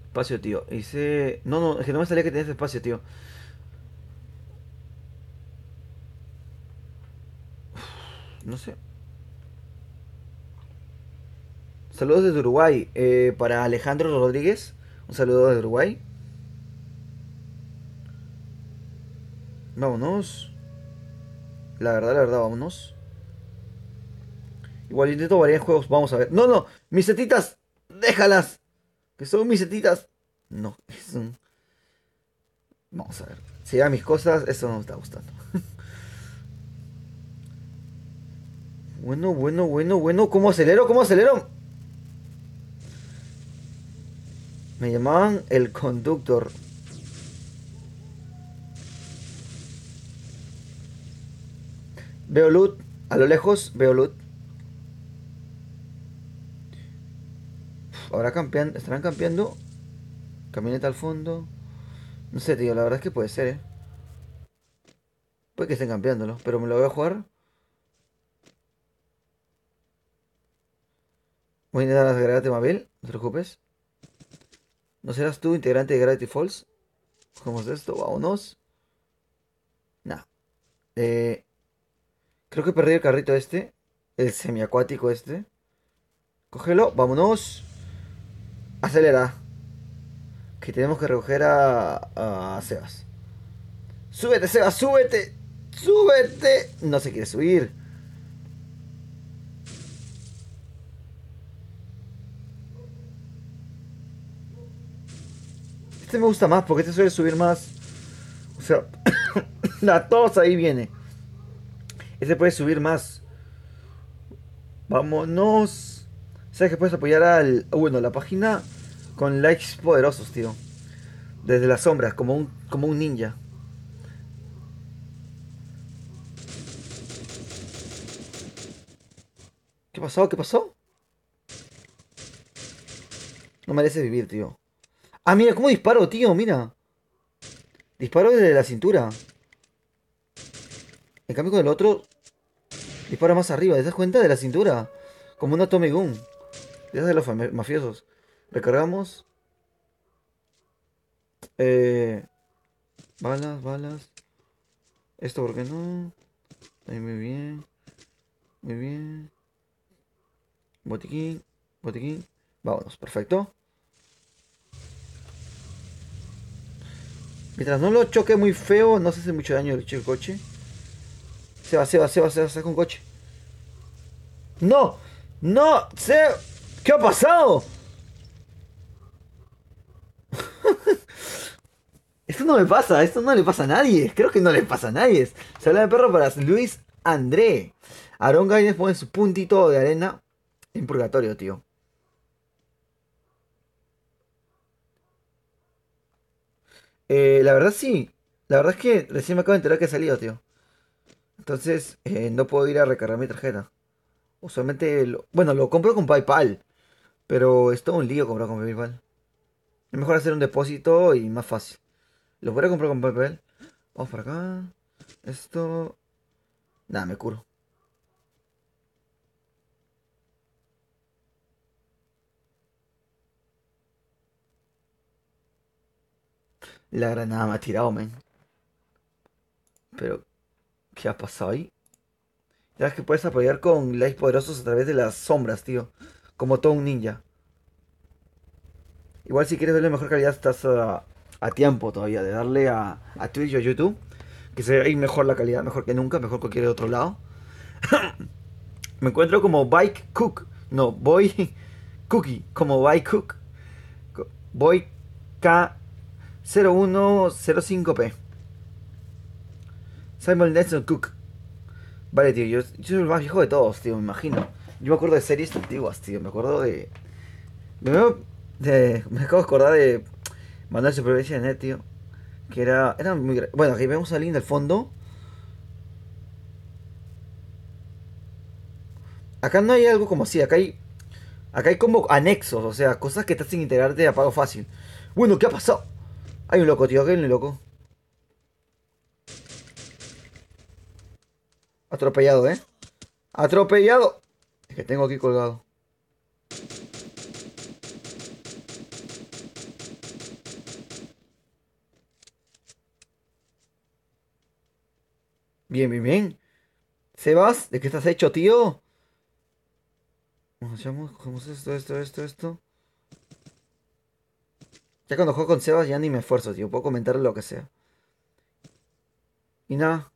Espacio, tío. Hice. No, es que no me salía que tenías espacio, tío. No sé. Saludos desde Uruguay. Para Alejandro Rodríguez. Un saludo desde Uruguay. Vámonos. La verdad, vámonos. Igual intento variar juegos. Vamos a ver. No. Mis setitas. Déjalas. Que son mis setitas. No, es un. Vamos a ver. Si ya mis cosas, eso no me está gustando. Bueno. ¿Cómo acelero? ¿Cómo acelero? Me llamaban el conductor. Veo loot. A lo lejos veo loot. Ahora campean. ¿Estarán campeando? Camioneta al fondo. No sé, tío. La verdad es que puede ser, ¿eh? Puede que estén campeándolo. Pero me lo voy a jugar. Voy a intentar agregarte Mabel. No te preocupes. ¿No serás tú integrante de Gravity Falls? Cogemos esto. Vámonos. Nah. Eh, Creo que perdí el carrito este. El semiacuático este. Cógelo. Vámonos. Acelera. Que tenemos que recoger a Sebas. Súbete, Sebas, súbete. Súbete. No se quiere subir. Este me gusta más porque este suele subir más. O sea, la tos ahí viene. Este puede subir más. Vámonos. ¿Sabes que puedes apoyar al... Bueno, la página con likes poderosos, tío? Desde las sombras, como un ninja. ¿Qué pasó? ¿Qué pasó? No mereces vivir, tío. Ah, mira, cómo disparo, tío, mira. Disparo desde la cintura. En cambio con el otro, dispara más arriba. ¿Te das cuenta? De la cintura. Como una Tommy Gun. De esas de los mafiosos. Recargamos. Eh, balas, balas. Esto, ¿por qué no? Ahí, muy bien. Muy bien. Botiquín. Botiquín. Vámonos, perfecto. Mientras no lo choque muy feo, no se hace mucho daño el coche. Se va, se va, se va, se va, saca un coche. ¡No! ¡No! ¡Se! ¿Qué ha pasado? Esto no me pasa, esto no le pasa a nadie. Creo que no le pasa a nadie. Se habla de perro para Luis André. Aaron Gaines pone su puntito de arena en purgatorio, tío. La verdad sí. La verdad es que recién me acabo de enterar que ha salido, tío. Entonces, no puedo ir a recargar mi tarjeta. Usualmente, bueno, lo compro con PayPal. Pero es todo un lío comprar con PayPal. Es mejor hacer un depósito y más fácil. Lo voy a comprar con PayPal. Vamos por acá. Esto. Nada, me curo. La granada me ha tirado, men. Pero, ¿qué ha pasado ahí? Ya ves que puedes apoyar con likes poderosos a través de las sombras, tío. Como todo un ninja. Igual si quieres verlo en mejor calidad estás a tiempo todavía de darle a Twitch o YouTube. Que se ve ahí mejor la calidad, mejor que nunca, mejor que cualquier otro lado. Me encuentro como Bike Cook. No, Boy Cookie. Como Bike Cook. Boy K0105P. Simon Nelson Cook. Vale, tío, yo soy el más viejo de todos, tío, me imagino. Yo me acuerdo de series antiguas, tío. Me acuerdo de. Me acabo de acordar de Manual de Supervivencia de Net, tío. Que era muy. Bueno, aquí vemos a alguien del fondo. Acá no hay algo como así, acá hay. Acá hay como anexos, o sea, cosas que estás sin integrarte de apago fácil. Bueno, ¿qué ha pasado? Hay un loco, tío, acá hay un loco. Atropellado, ¿eh? Atropellado. Es que tengo aquí colgado. Bien, bien, bien. Sebas, ¿de qué estás hecho, tío? Cogemos esto. Ya cuando juego con Sebas ya ni me esfuerzo, tío. Puedo comentarle lo que sea. Y nada.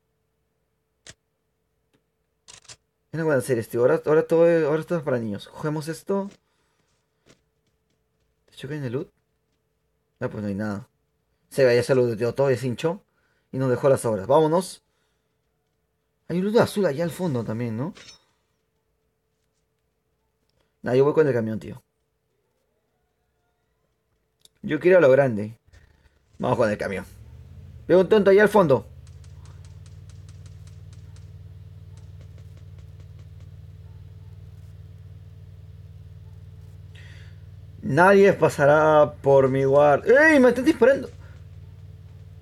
Es una buena serie, tío. Ahora todo es para niños. Cogemos esto. ¿De hecho que hay en el loot? No, pues no hay nada. Seba ya se lo dio todo, ya se hinchó. Y nos dejó las obras. Vámonos. Hay un loot azul allá al fondo también, ¿no? Nah, yo voy con el camión, tío. Yo quiero a lo grande. Vamos con el camión. Veo un tonto allá al fondo. Nadie pasará por mi guard. ¡Ey! Me están disparando.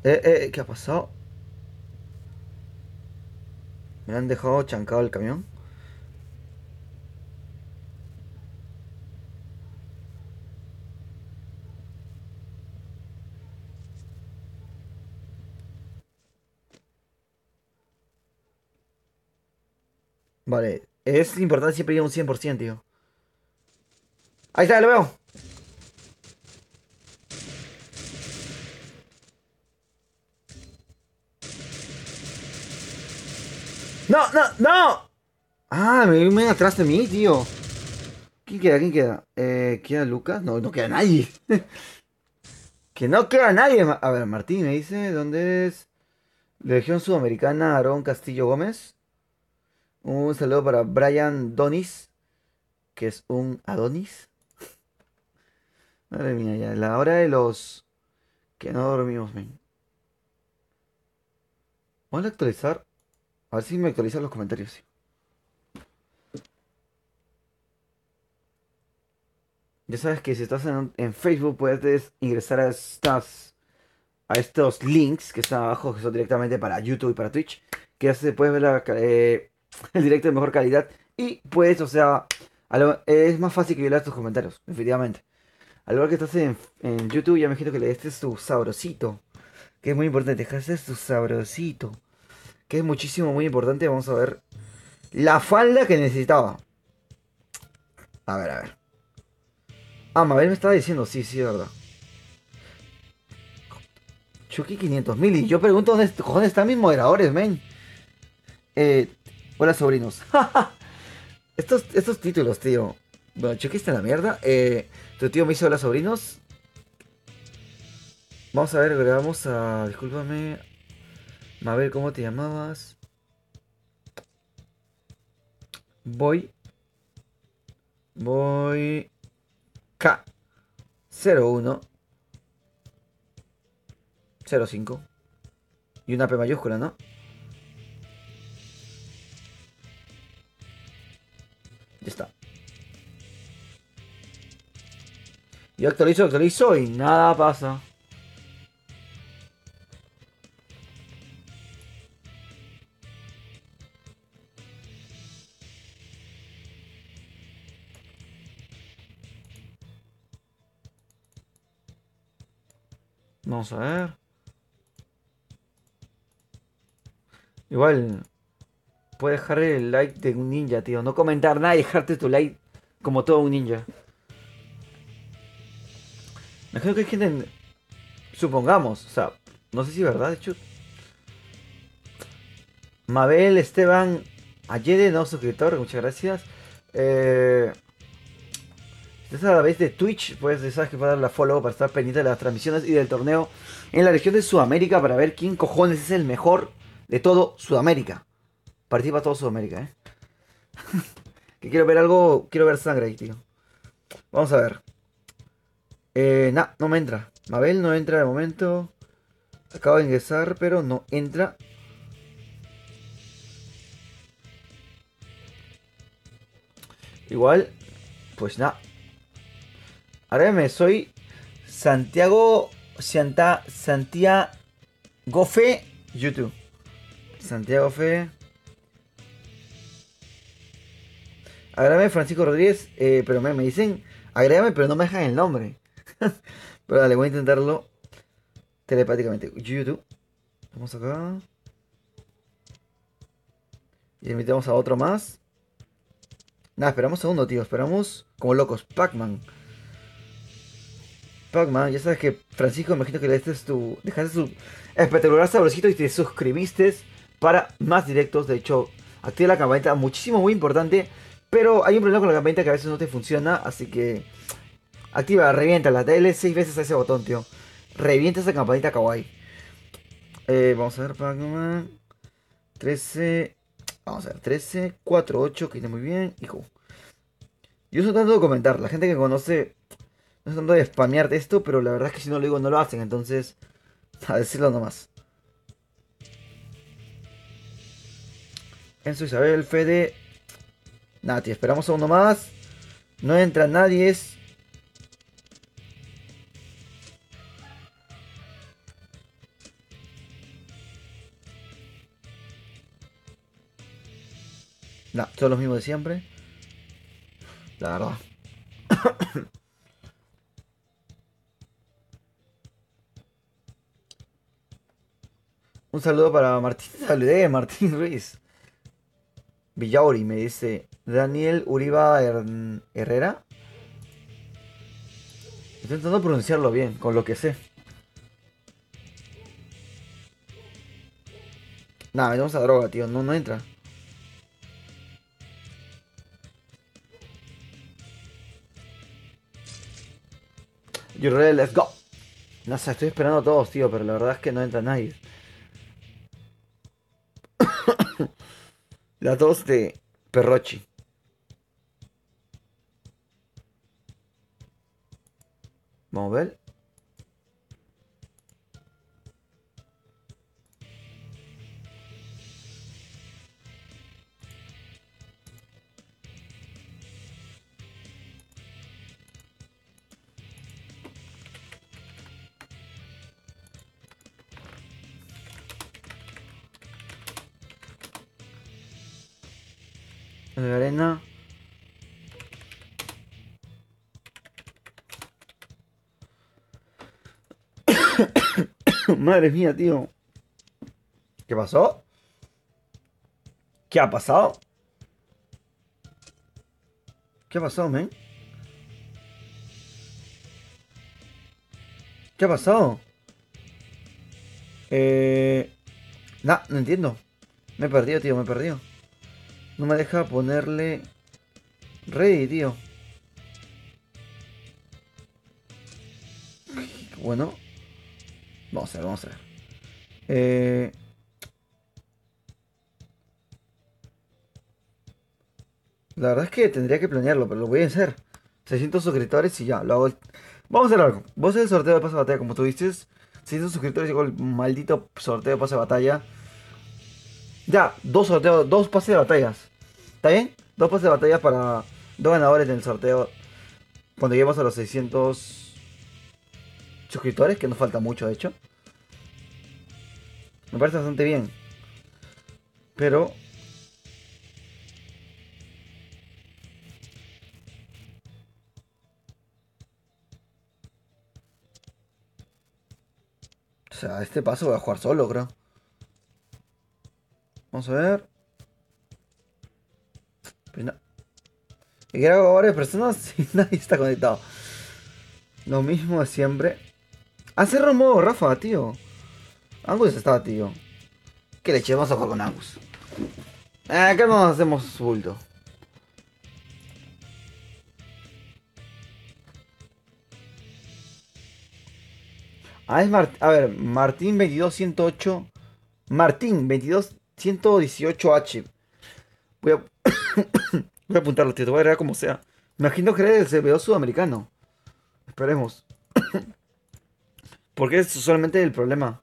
¿Qué ha pasado? Me han dejado chancado el camión. Vale. Es importante siempre ir a un 100%, tío. Ahí está, lo veo. ¡No, no, no! Ah, me viene atrás de mí, tío. ¿Quién queda? ¿Quién queda? ¿Queda Lucas? No, no queda nadie. Que no queda nadie. A ver, Martín me dice, ¿dónde es? Legión Sudamericana, Aarón Castillo Gómez. Un saludo para Brian Donis. que es un Adonis. Madre mía, ya. La hora de los que no dormimos, men. Vamos a actualizar. A ver si me actualizan los comentarios. Ya sabes que si estás en Facebook puedes ingresar a estos links que están abajo, que son directamente para YouTube y para Twitch. Que así puedes ver el directo de mejor calidad. Y puedes, o sea, es más fácil que leas tus comentarios, definitivamente. Al igual que estás en YouTube, ya me imagino que le des tu sabrosito. Que es muy importante, dejaste tu sabrosito. Que es muchísimo, muy importante. Vamos a ver la falda que necesitaba. A ver, a ver. Ah, Mabel me estaba diciendo, sí, sí, de verdad. Chucky 500.000 y yo pregunto dónde cojones están mis moderadores, men. Eh, hola sobrinos. estos títulos, tío. Bueno, Chucky está en la mierda. Tu tío me hizo hola sobrinos. Vamos a ver, vamos a... Discúlpame. Mabel, ¿cómo te llamabas? Voy K 01 05 y una P mayúscula, ¿no? Ya está. Yo actualizo y nada pasa. Vamos a ver. Igual, puedes dejar el like de un ninja, tío. No comentar nada y dejarte tu like como todo un ninja. Me imagino que hay gente, supongamos, o sea, no sé si es verdad, de hecho. Mabel Esteban Ayede, no suscriptor, muchas gracias. Si estás a la vez de Twitch, pues ya sabes que puedes darle a follow para estar pendiente de las transmisiones y del torneo en la región de Sudamérica para ver quién cojones es el mejor de todo Sudamérica. Participa todo Sudamérica, Que quiero ver algo, quiero ver sangre ahí, tío. Vamos a ver. No me entra. Mabel no entra de momento. Acabo de ingresar, pero no entra. Igual, pues nada. Ahora me soy Santiago Santiago Fe YouTube. Santiago Fe. Agrégame Francisco Rodríguez, pero me dicen, agrégame, pero no me dejan el nombre. Pero dale, voy a intentarlo telepáticamente. YouTube. Vamos acá. Y invitamos a otro más. Nada, esperamos un segundo, tío. Esperamos como locos. Pac-Man. Pac-Man, ya sabes que Francisco, imagino que le dejaste tu espectacular sabrosito y te suscribiste para más directos. De hecho, activa la campanita, muchísimo, muy importante. Pero hay un problema con la campanita que a veces no te funciona, así que activa, reviéntala, dale 6 veces a ese botón, tío. Revienta esa campanita kawaii. Vamos a ver, Pac-Man. 13. Vamos a ver, 13, 4, 8, que está muy bien. Hijo. Yo estoy tratando de comentar. La gente que conoce no estoy tratando de spamear de esto, pero la verdad es que si no lo digo no lo hacen. Entonces, a decirlo nomás. Enzo, Isabel, Fede. Nati, esperamos a uno más. No entra nadie. Nah, son los mismos de siempre. La verdad. Un saludo para Martín. Saludé, Martín Ruiz. Villauri me dice. Daniel Uriba Herrera. Estoy intentando pronunciarlo bien, con lo que sé. Nada, metemos a droga, tío. No, no entra. You ready, let's go. No sé, estoy esperando a todos, tío, pero la verdad es que no entra nadie. La tos de Perrochi. Vamos a ver. En la arena. Madre mía, tío. ¿Qué pasó? ¿Qué ha pasado? ¿Qué ha pasado, men? ¿Qué ha pasado? Eh... no entiendo. Me he perdido, tío, me he perdido. No me deja ponerle... Ready, tío. Bueno. Vamos a ver, vamos a ver. Eh... La verdad es que tendría que planearlo, pero lo voy a hacer. 600 suscriptores y ya, lo hago. Vamos a hacer algo. Vos haces el sorteo de pase de batalla, como tú dices. 600 suscriptores llegó el maldito sorteo de pase de batalla. Ya, dos sorteos, dos pases de batallas. ¿Está bien? Dos pases de batalla para dos ganadores en el sorteo. Cuando lleguemos a los 600 suscriptores, que nos falta mucho de hecho. Me parece bastante bien. Pero o sea, este paso voy a jugar solo, creo. Vamos a ver. Pues no. Y grabo a varias personas y nadie está conectado. Lo mismo de siempre. Ah, cerró el modo Rafa, tío. Angus está, tío. ¿Qué leche? Vamos a jugar con Angus. Acá nos hacemos bulto. Ah, es a ver, Martín 22108. Martín 22118H. Voy a, voy a apuntarlo, tío. Te voy a agregar como sea. Me imagino que eres el servidor sudamericano. Esperemos. Porque es solamente el problema.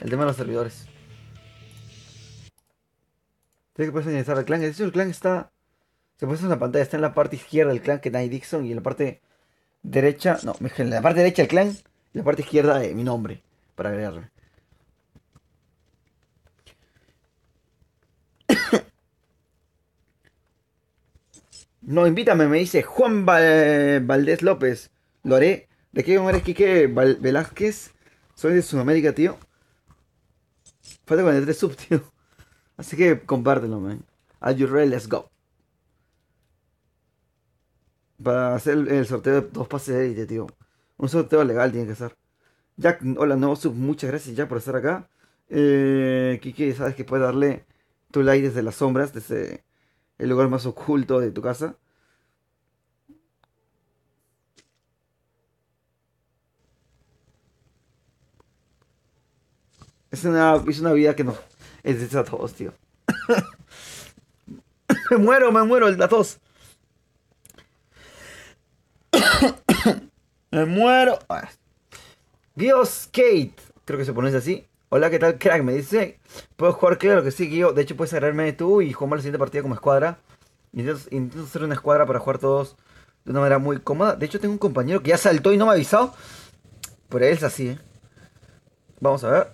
El tema de los servidores. Tienes que personalizar el clan. De hecho, el clan está. Se puede en la pantalla. Está en la parte izquierda del clan, que es Night Dixon. Y en la parte derecha. No, en la parte derecha el clan. Y en la parte izquierda mi nombre. Para agregarme. No, invítame, me dice Juan Valdés López. Lo haré. ¿De qué eres Quique Velázquez? Soy de Sudamérica, tío. Falta 43 subs, tío. Así que compártelo, man. Are you ready? Let's go. Para hacer el sorteo de dos pases de élite, tío. Un sorteo legal tiene que ser. Jack, hola, nuevo sub. Muchas gracias, Jack, por estar acá. Kike, sabes que puedes darle tu like desde las sombras, desde el lugar más oculto de tu casa. Es una vida que nos es a todos, tío. Me muero, la tos. Me muero. Dios, Kate. Creo que se pronuncia así. Hola, ¿qué tal, crack? Me dice. ¿Puedo jugar? Claro que sí, Guío. De hecho, puedes agarrarme tú y jugamos la siguiente partida como escuadra. Intento hacer una escuadra para jugar todos de una manera muy cómoda. De hecho, tengo un compañero que ya saltó y no me ha avisado. Pero él es así, ¿eh? Vamos a ver.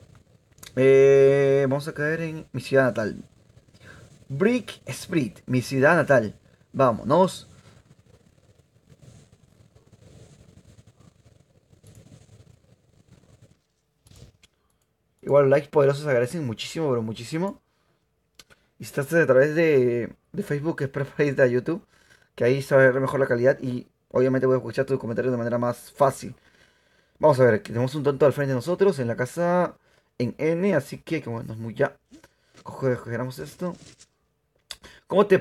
Vamos a caer en mi ciudad natal. Brick Sprit, mi ciudad natal. Vámonos. Igual los likes poderosos se agradecen muchísimo, pero muchísimo. Y si estás a través de Facebook, es preferible a YouTube. Que ahí se va a ver mejor la calidad. Y obviamente voy a escuchar tus comentarios de manera más fácil. Vamos a ver, que tenemos un tonto al frente de nosotros en la casa en N. Así que, como nos muy ya. Cogeramos esto. ¿Cómo te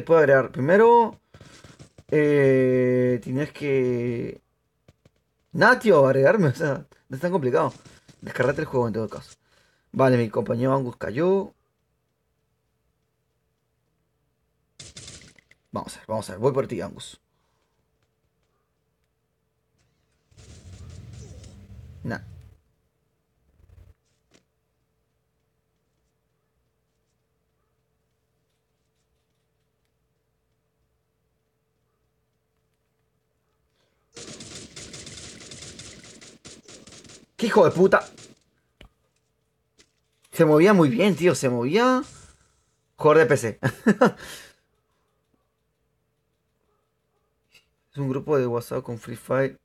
puedo agregar? Primero, tienes que... Nada, tío, agregarme. O sea, no es tan complicado. Descargate el juego en todo caso. Vale, mi compañero Angus cayó. Vamos a ver. Voy por ti, Angus. Nah. ¡Qué hijo de puta! Se movía muy bien, tío. Se movía. Jugador de PC. Es un grupo de WhatsApp con Free Fire.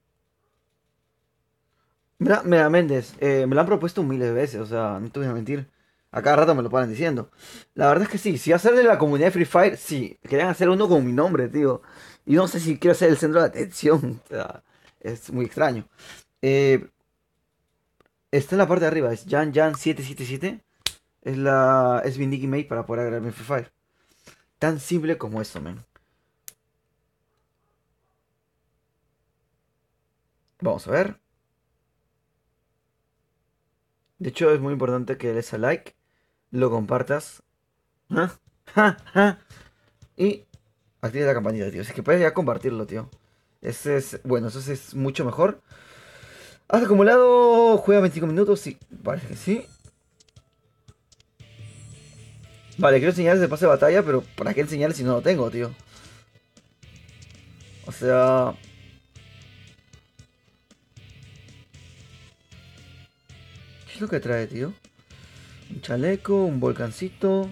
Mira, Méndez, me lo han propuesto miles de veces, o sea, no te voy a mentir. A cada rato me lo paran diciendo. La verdad es que sí, si hacer de la comunidad de Free Fire, sí. Querían hacer uno con mi nombre, tío. Y no sé si quiero ser el centro de atención. O sea, es muy extraño. Eh, Está en la parte de arriba, es Jan777. Es mi nickname para poder agregarme en Free Fire. Tan simple como eso, men. Vamos a ver. De hecho, es muy importante que le des a like, lo compartas. ¿Ah? ¿Ah? ¿Ah? Y active la campanita, tío. Si es que puedes ya compartirlo, tío. Ese es, bueno, eso es mucho mejor. Has acumulado, juega 25 minutos, sí, parece que sí. Vale, quiero enseñarles de pase de batalla, pero ¿para qué enseñarles si no lo tengo, tío? O sea... ¿Qué es lo que trae, tío? Un chaleco, un volcancito,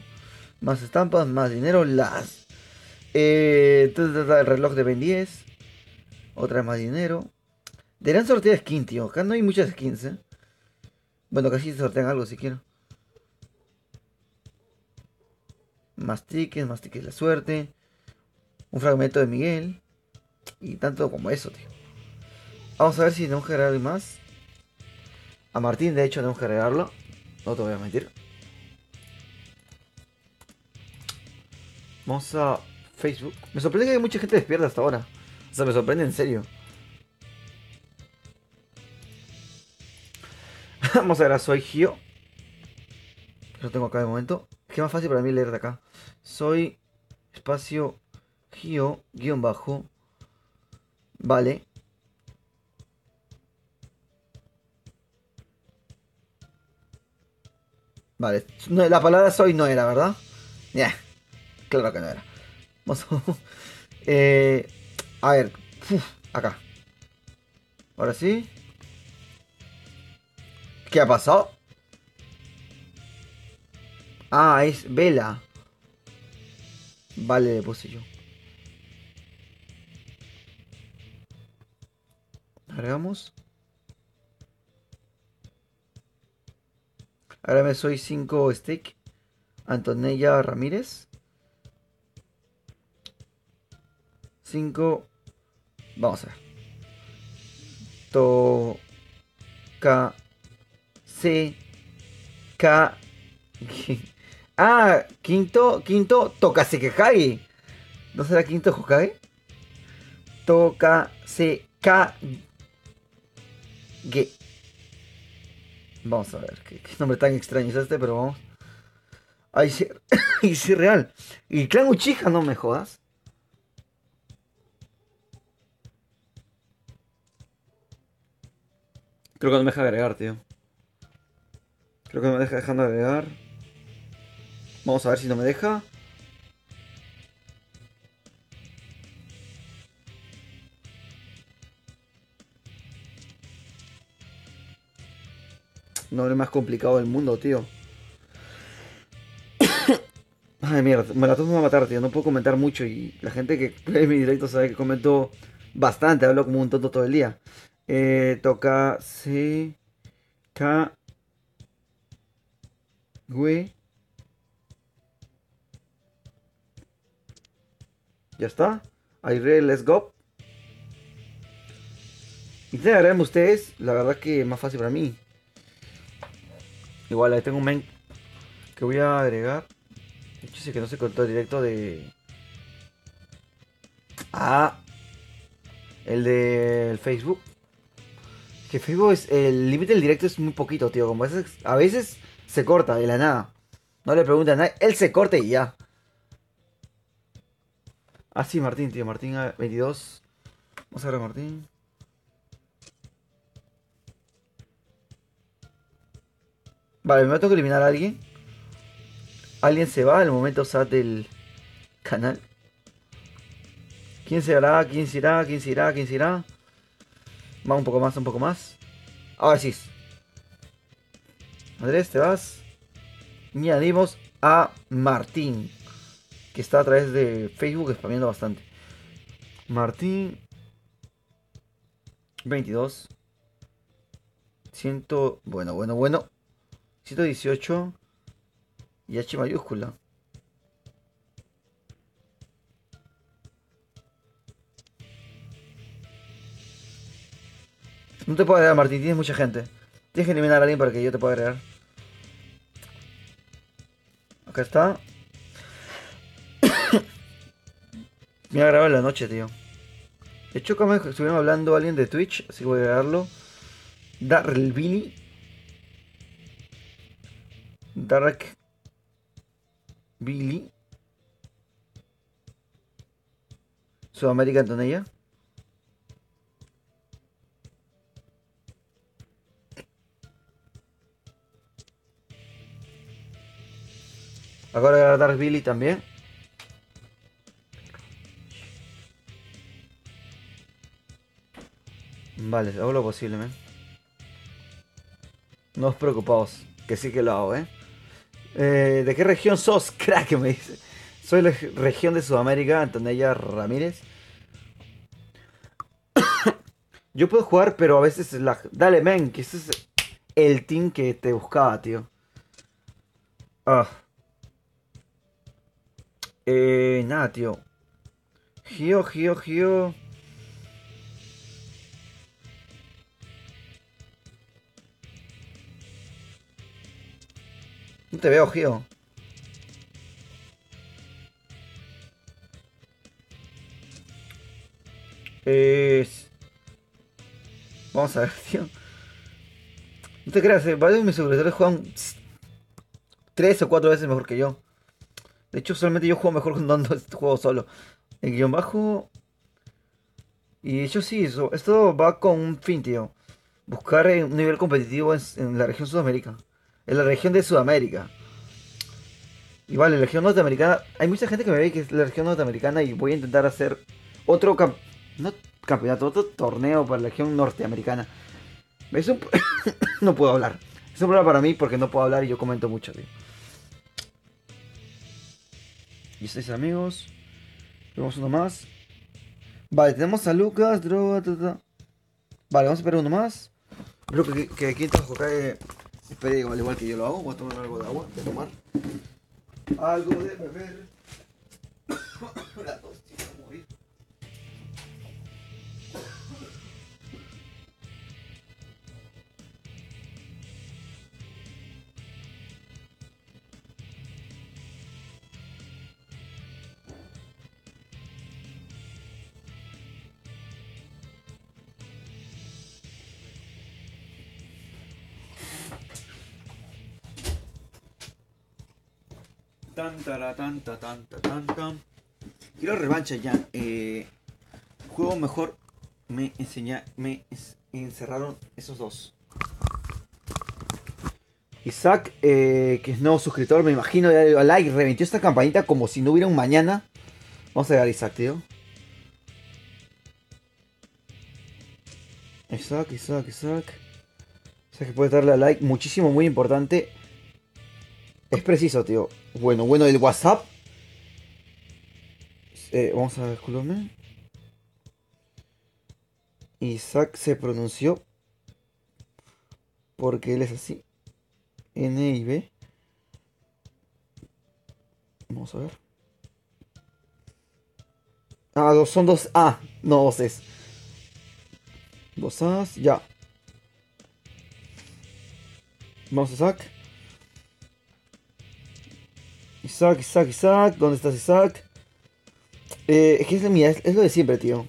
más estampas, más dinero, las... el reloj de Ben 10, otra vez más dinero. Deberían sortear skin, tío. Acá no hay muchas skins, ¿eh? Bueno, casi sortean algo si quiero. Más tickets la suerte. Un fragmento de Miguel. Y tanto como eso, tío. Vamos a ver si tenemos que agregar más. A Martín, de hecho, tenemos que agregarlo. No te voy a mentir. Vamos a Facebook. Me sorprende que hay mucha gente despierta hasta ahora. O sea, me sorprende en serio. Vamos a ver a Soy Gio. Lo tengo acá de momento. Es que es más fácil para mí leer de acá. Soy espacio Gio guión bajo. Vale. Vale. La palabra soy no era, ¿verdad? Ya. Claro que no era. Vamos a... eh, a ver. Uf, acá. Ahora sí. ¿Qué ha pasado? Ah, es Vela. Vale, le puse yo. Agregamos. Ahora me soy 5 stick. Antonella Ramírez. 5. Vamos a ver. Toca. C. K. Ah, quinto. Toca Sekehage. ¿No será quinto Hokage? Toca Sekage. Vamos a ver. ¿Qué nombre tan extraño es este? Pero vamos. Ay, sí. Y sí, real. Y Clan Uchiha, no me jodas. Creo que no me deja agregar, tío. Creo que no me deja dejando agregar. Vamos a ver si no me deja. No es más complicado del mundo, tío. Ay, mierda, me la tengo que matar, tío. No puedo comentar mucho. Y la gente que ve mi directo sabe que comento bastante. Hablo como un tonto todo el día. Toca C. K. Güey. Ya está. Aire, let's go. Intenten agregarme ustedes. La verdad que es más fácil para mí. Igual ahí tengo un men que voy a agregar. Dice que no se cortó el directo de. Ah, el del Facebook. Que Facebook es. El límite del directo es muy poquito, tío. Como a veces se corta de la nada. No le preguntan a nadie. Él se corta y ya. Ah, sí, Martín, tío. Martín 22. Vamos a ver a Martín. Vale, me tengo que eliminar a alguien. Alguien se va al momento SAT del canal. ¿Quién se hará? ¿Quién se irá? ¿Quién se irá? ¿Quién se irá? Va un poco más, un poco más. Ahora sí. Andrés, te vas. Y añadimos a Martín, que está a través de Facebook spameando bastante. Martín 22 100, bueno 118 y H mayúscula. No te puedo agregar, Martín, tienes mucha gente. Tienes que eliminar a alguien para que yo te pueda agregar. Acá está. Me ha grabado en la noche, tío. De hecho, como estuvieron hablando alguien de Twitch, así que voy a agregarlo. Darrell Dark Billy. Sudamérica Antonella. Ahora a Dark Billy también. Vale, hago lo posible, men. No os preocupaos, que sí que lo hago, ¿De qué región sos? Crack, me dice. Soy la región de Sudamérica, Antonella Ramírez. Yo puedo jugar, pero a veces la... Dale, men, que ese es el team que te buscaba, tío. Ah. Nada, tío. Gio. No te veo, Gio. Vamos a ver, tío. No te creas, varios de mis seguidores juegan 3 o 4 veces mejor que yo. De hecho, solamente yo juego mejor jugando este juego solo. El guión bajo. Y de hecho, sí, esto va con un fin, tío. Buscar un nivel competitivo en la región Sudamérica. En la región de Sudamérica. Y vale, la región norteamericana. Hay mucha gente que me ve que es la región norteamericana y voy a intentar hacer otro no campeonato, otro torneo para la región norteamericana. Es un... no puedo hablar. Es un problema para mí porque no puedo hablar y yo comento mucho, tío. Y estáis amigos. Vemos uno más. Vale, tenemos a Lucas, droga, Vale, vamos a esperar uno más. Creo que aquí en Tajocae espere al igual que yo lo hago. Voy a tomar algo de agua, voy a tomar algo de beber. La tos, tío, voy a morir. Tan. Quiero revancha ya. Juego mejor. Me encerraron esos dos. Isaac, que es nuevo suscriptor, me imagino, ya le dio like, reventó esta campanita como si no hubiera un mañana. Vamos a ver a Isaac, tío. Isaac. Isaac que puede darle a like, muchísimo, muy importante. Es preciso, tío. Bueno, el WhatsApp. Vamos a ver, disculpame. Isaac se pronunció porque él es así. N y B. Vamos a ver. Ah, son dos A, no dos es. Dos A's, ya. Vamos a Isaac. ¿Dónde estás, Isaac? Es que es lo de siempre, tío.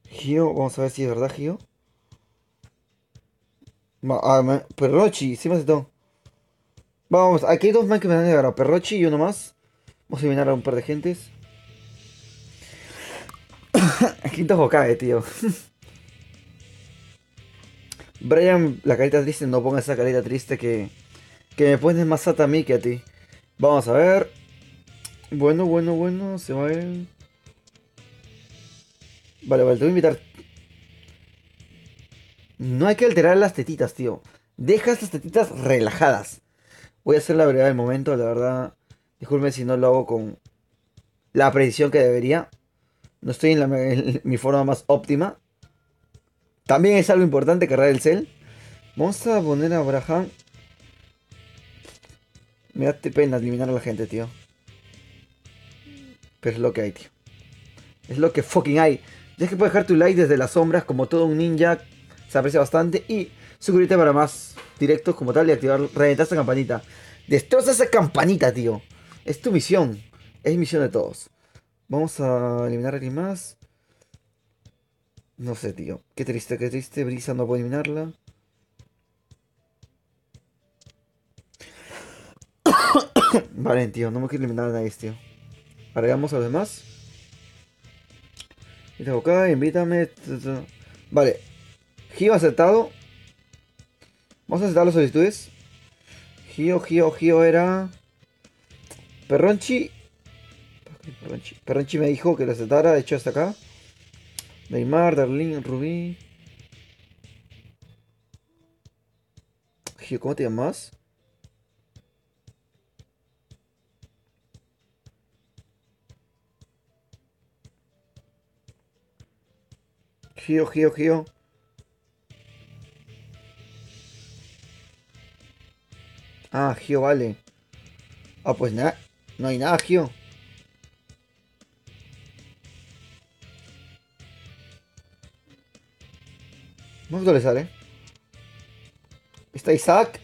Gio, vamos a ver si es verdad, Gio. Perrochi, sí me aceptó. Vamos, aquí hay dos más que me han agarrado. Perrochi y uno más. Vamos a eliminar a un par de gentes. Quinto Hokage, tío. Brian, la carita triste, no ponga esa carita triste que me pones más sata a mí que a ti. Vamos a ver. Bueno, se va el... Vale, te voy a invitar. No hay que alterar las tetitas, tío. Deja estas tetitas relajadas. Voy a hacer la verdad del momento, la verdad. Disculpe si no lo hago con la precisión que debería. No estoy en mi forma más óptima. También es algo importante cargar el cel. Vamos a poner a Abraham. Me da pena eliminar a la gente, tío. Pero es lo que hay, tío. Es lo que fucking hay. Ya que puedes dejar tu like desde las sombras como todo un ninja. Se aprecia bastante. Y suscribirte para más directos como tal. Y activar, reventar esa campanita. Destroza esa campanita, tío. Es tu misión. Es misión de todos. Vamos a eliminar a alguien más. No sé, tío. Qué triste, qué triste. Brisa no puedo eliminarla. Vale, tío. No me quiero eliminar a nadie, tío. Agregamos a los demás. Y tengo acá, invítame. Vale. Gio aceptado. Vamos a aceptar las solicitudes. Gio era... Perronchi. Perronchi me dijo que lo aceptara. De hecho, hasta acá. Neymar, Darlene, Rubí. Gio, ¿cómo te llamas? Gio. Ah, Gio, vale. Ah, pues nada. No hay nada, Gio. Vamos a actualizar, Está Isaac.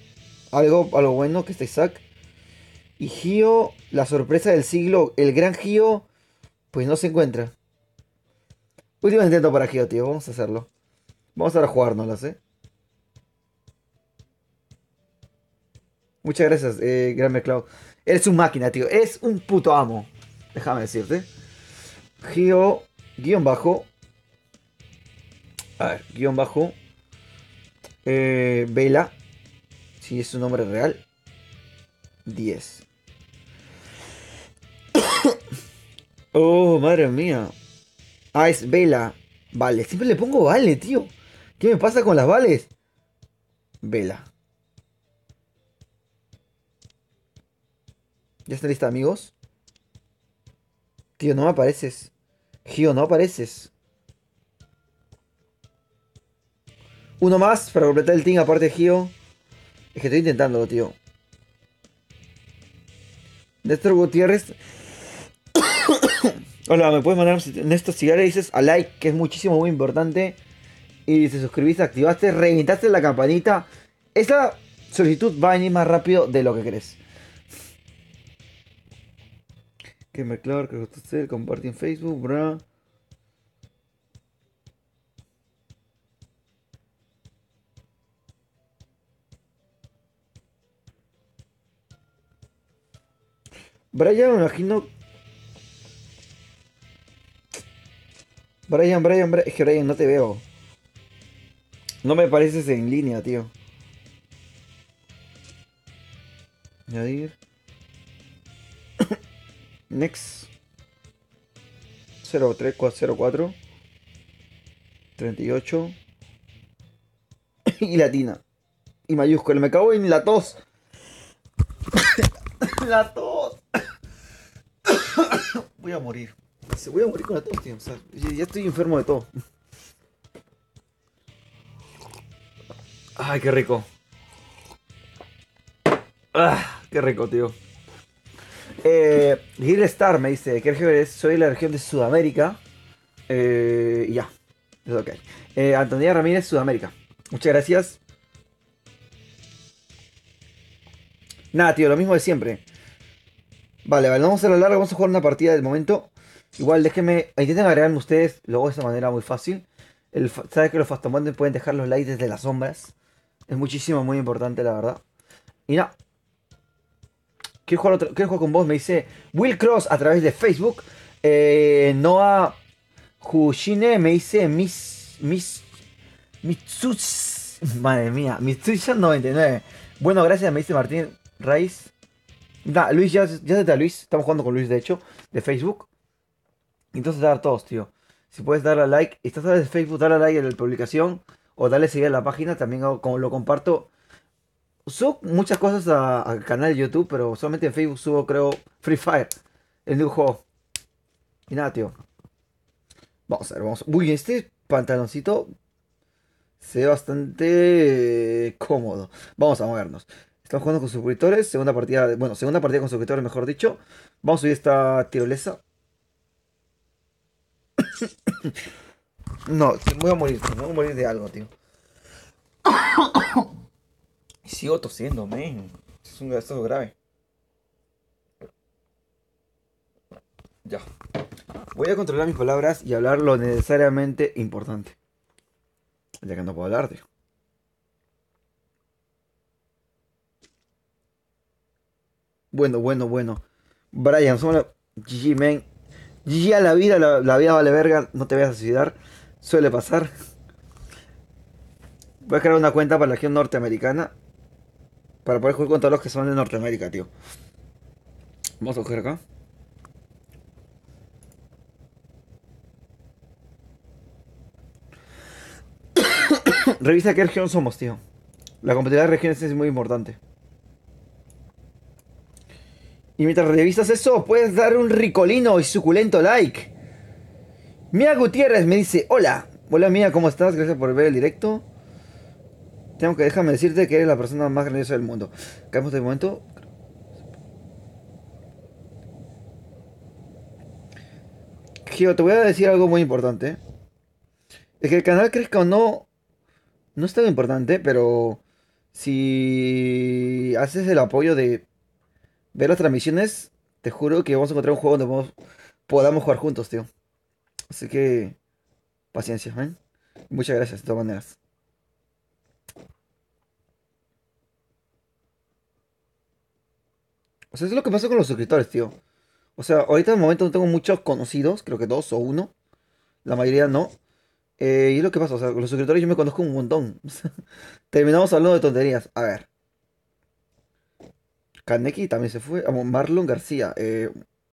Algo bueno que está Isaac. Y Gio, la sorpresa del siglo. El gran Gio. Pues no se encuentra. Último intento para Gio, tío. Vamos a hacerlo. Vamos a jugárnoslas, Muchas gracias, Gran McCloud. Eres un máquina, tío. Eres un puto amo. Déjame decirte. Gio, guión bajo. A ver, guión bajo. Vela. Si es su nombre real. 10. Oh, madre mía. Ah, es Vela. Vale, siempre le pongo Vale, tío. ¿Qué me pasa con las Vales? Vela. ¿Ya está lista, amigos? Tío, no me apareces. Gio, no apareces. Uno más para completar el team aparte de Gio. Es que estoy intentándolo, tío. Néstor Gutiérrez. Hola, me puedes mandar Néstor si ya le dices a like, que es muchísimo muy importante. Y te suscribiste, activaste, reventaste la campanita. Esta solicitud va a venir más rápido de lo que crees. Que me claro, que usted comparte en Facebook, bro. Brian, me imagino. Brian. Es que Brian, no te veo. No me pareces en línea, tío. Añadir. Next. 03404 38 y latina. Y mayúscula. Me cago en la tos. La tos. Voy a morir. Voy a morir con la tos, tío. O sea, ya estoy enfermo de todo. Ay, qué rico. Ah, qué rico, tío. Gil Star me dice, ¿qué región eres? Soy de la región de Sudamérica. Y ya. Es ok. Antonio Ramírez, Sudamérica. Muchas gracias. Nada, tío, lo mismo de siempre. Vale, vamos a hacerlo largo, vamos a jugar una partida del momento. Igual déjenme, intenten agregarme ustedes, luego de esta manera muy fácil. Sabes que los Fastamontes pueden dejar los likes desde las sombras. Es muchísimo, muy importante, la verdad. Y nada. quiero jugar con vos, me dice Will Cross a través de Facebook. Noah Hushine me dice Mitsus. Madre mía, Mitsuya99. Bueno, gracias, me dice Martín Raiz. Nah, Luis, ya está Luis. Estamos jugando con Luis, de hecho, de Facebook. Entonces, dar todos, tío. Si puedes darle a like, y estás a través de Facebook, dale a like en la publicación. O dale a seguir a la página. También como lo comparto. Subo muchas cosas al canal de YouTube, pero solamente en Facebook subo, creo, Free Fire, el nuevo juego. Y nada, tío. Vamos a ver, vamos. Uy, este pantaloncito se ve bastante cómodo. Vamos a movernos. Estamos jugando con suscriptores. Segunda partida, bueno, segunda partida con suscriptores, mejor dicho. Vamos a subir esta tirolesa. No, me voy a morir, tío. Me voy a morir de algo, tío. Y sigo tosiendo, men. Esto es grave. Ya. Voy a controlar mis palabras y hablar lo necesariamente importante. Ya que no puedo hablar, tío. Bueno. Brian, somos la GG, man. GG a la vida, la vida vale verga, no te vayas a suicidar. Suele pasar. Voy a crear una cuenta para la región norteamericana. Para poder jugar con todos los que son de Norteamérica, tío. Vamos a coger acá. Revisa qué región somos, tío. La competitividad de regiones es muy importante. Y mientras revisas eso, puedes dar un ricolino y suculento like. Mía Gutiérrez me dice, hola. Hola Mía, ¿cómo estás? Gracias por ver el directo. Déjame decirte que eres la persona más grandiosa del mundo. Cambiamos de momento. Gio, te voy a decir algo muy importante. Es que el canal crezca o no, no es tan importante, pero si haces el apoyo de ver las transmisiones, te juro que vamos a encontrar un juego donde podamos jugar juntos, tío. Así que, paciencia, ¿eh? Muchas gracias, de todas maneras. O sea, eso es lo que pasa con los suscriptores, tío. O sea, ahorita en el momento no tengo muchos conocidos, creo que dos o uno. La mayoría no. Y es lo que pasa, o sea, con los suscriptores yo me conozco un montón. Terminamos hablando de tonterías. A ver. Kaneki también se fue. Marlon García.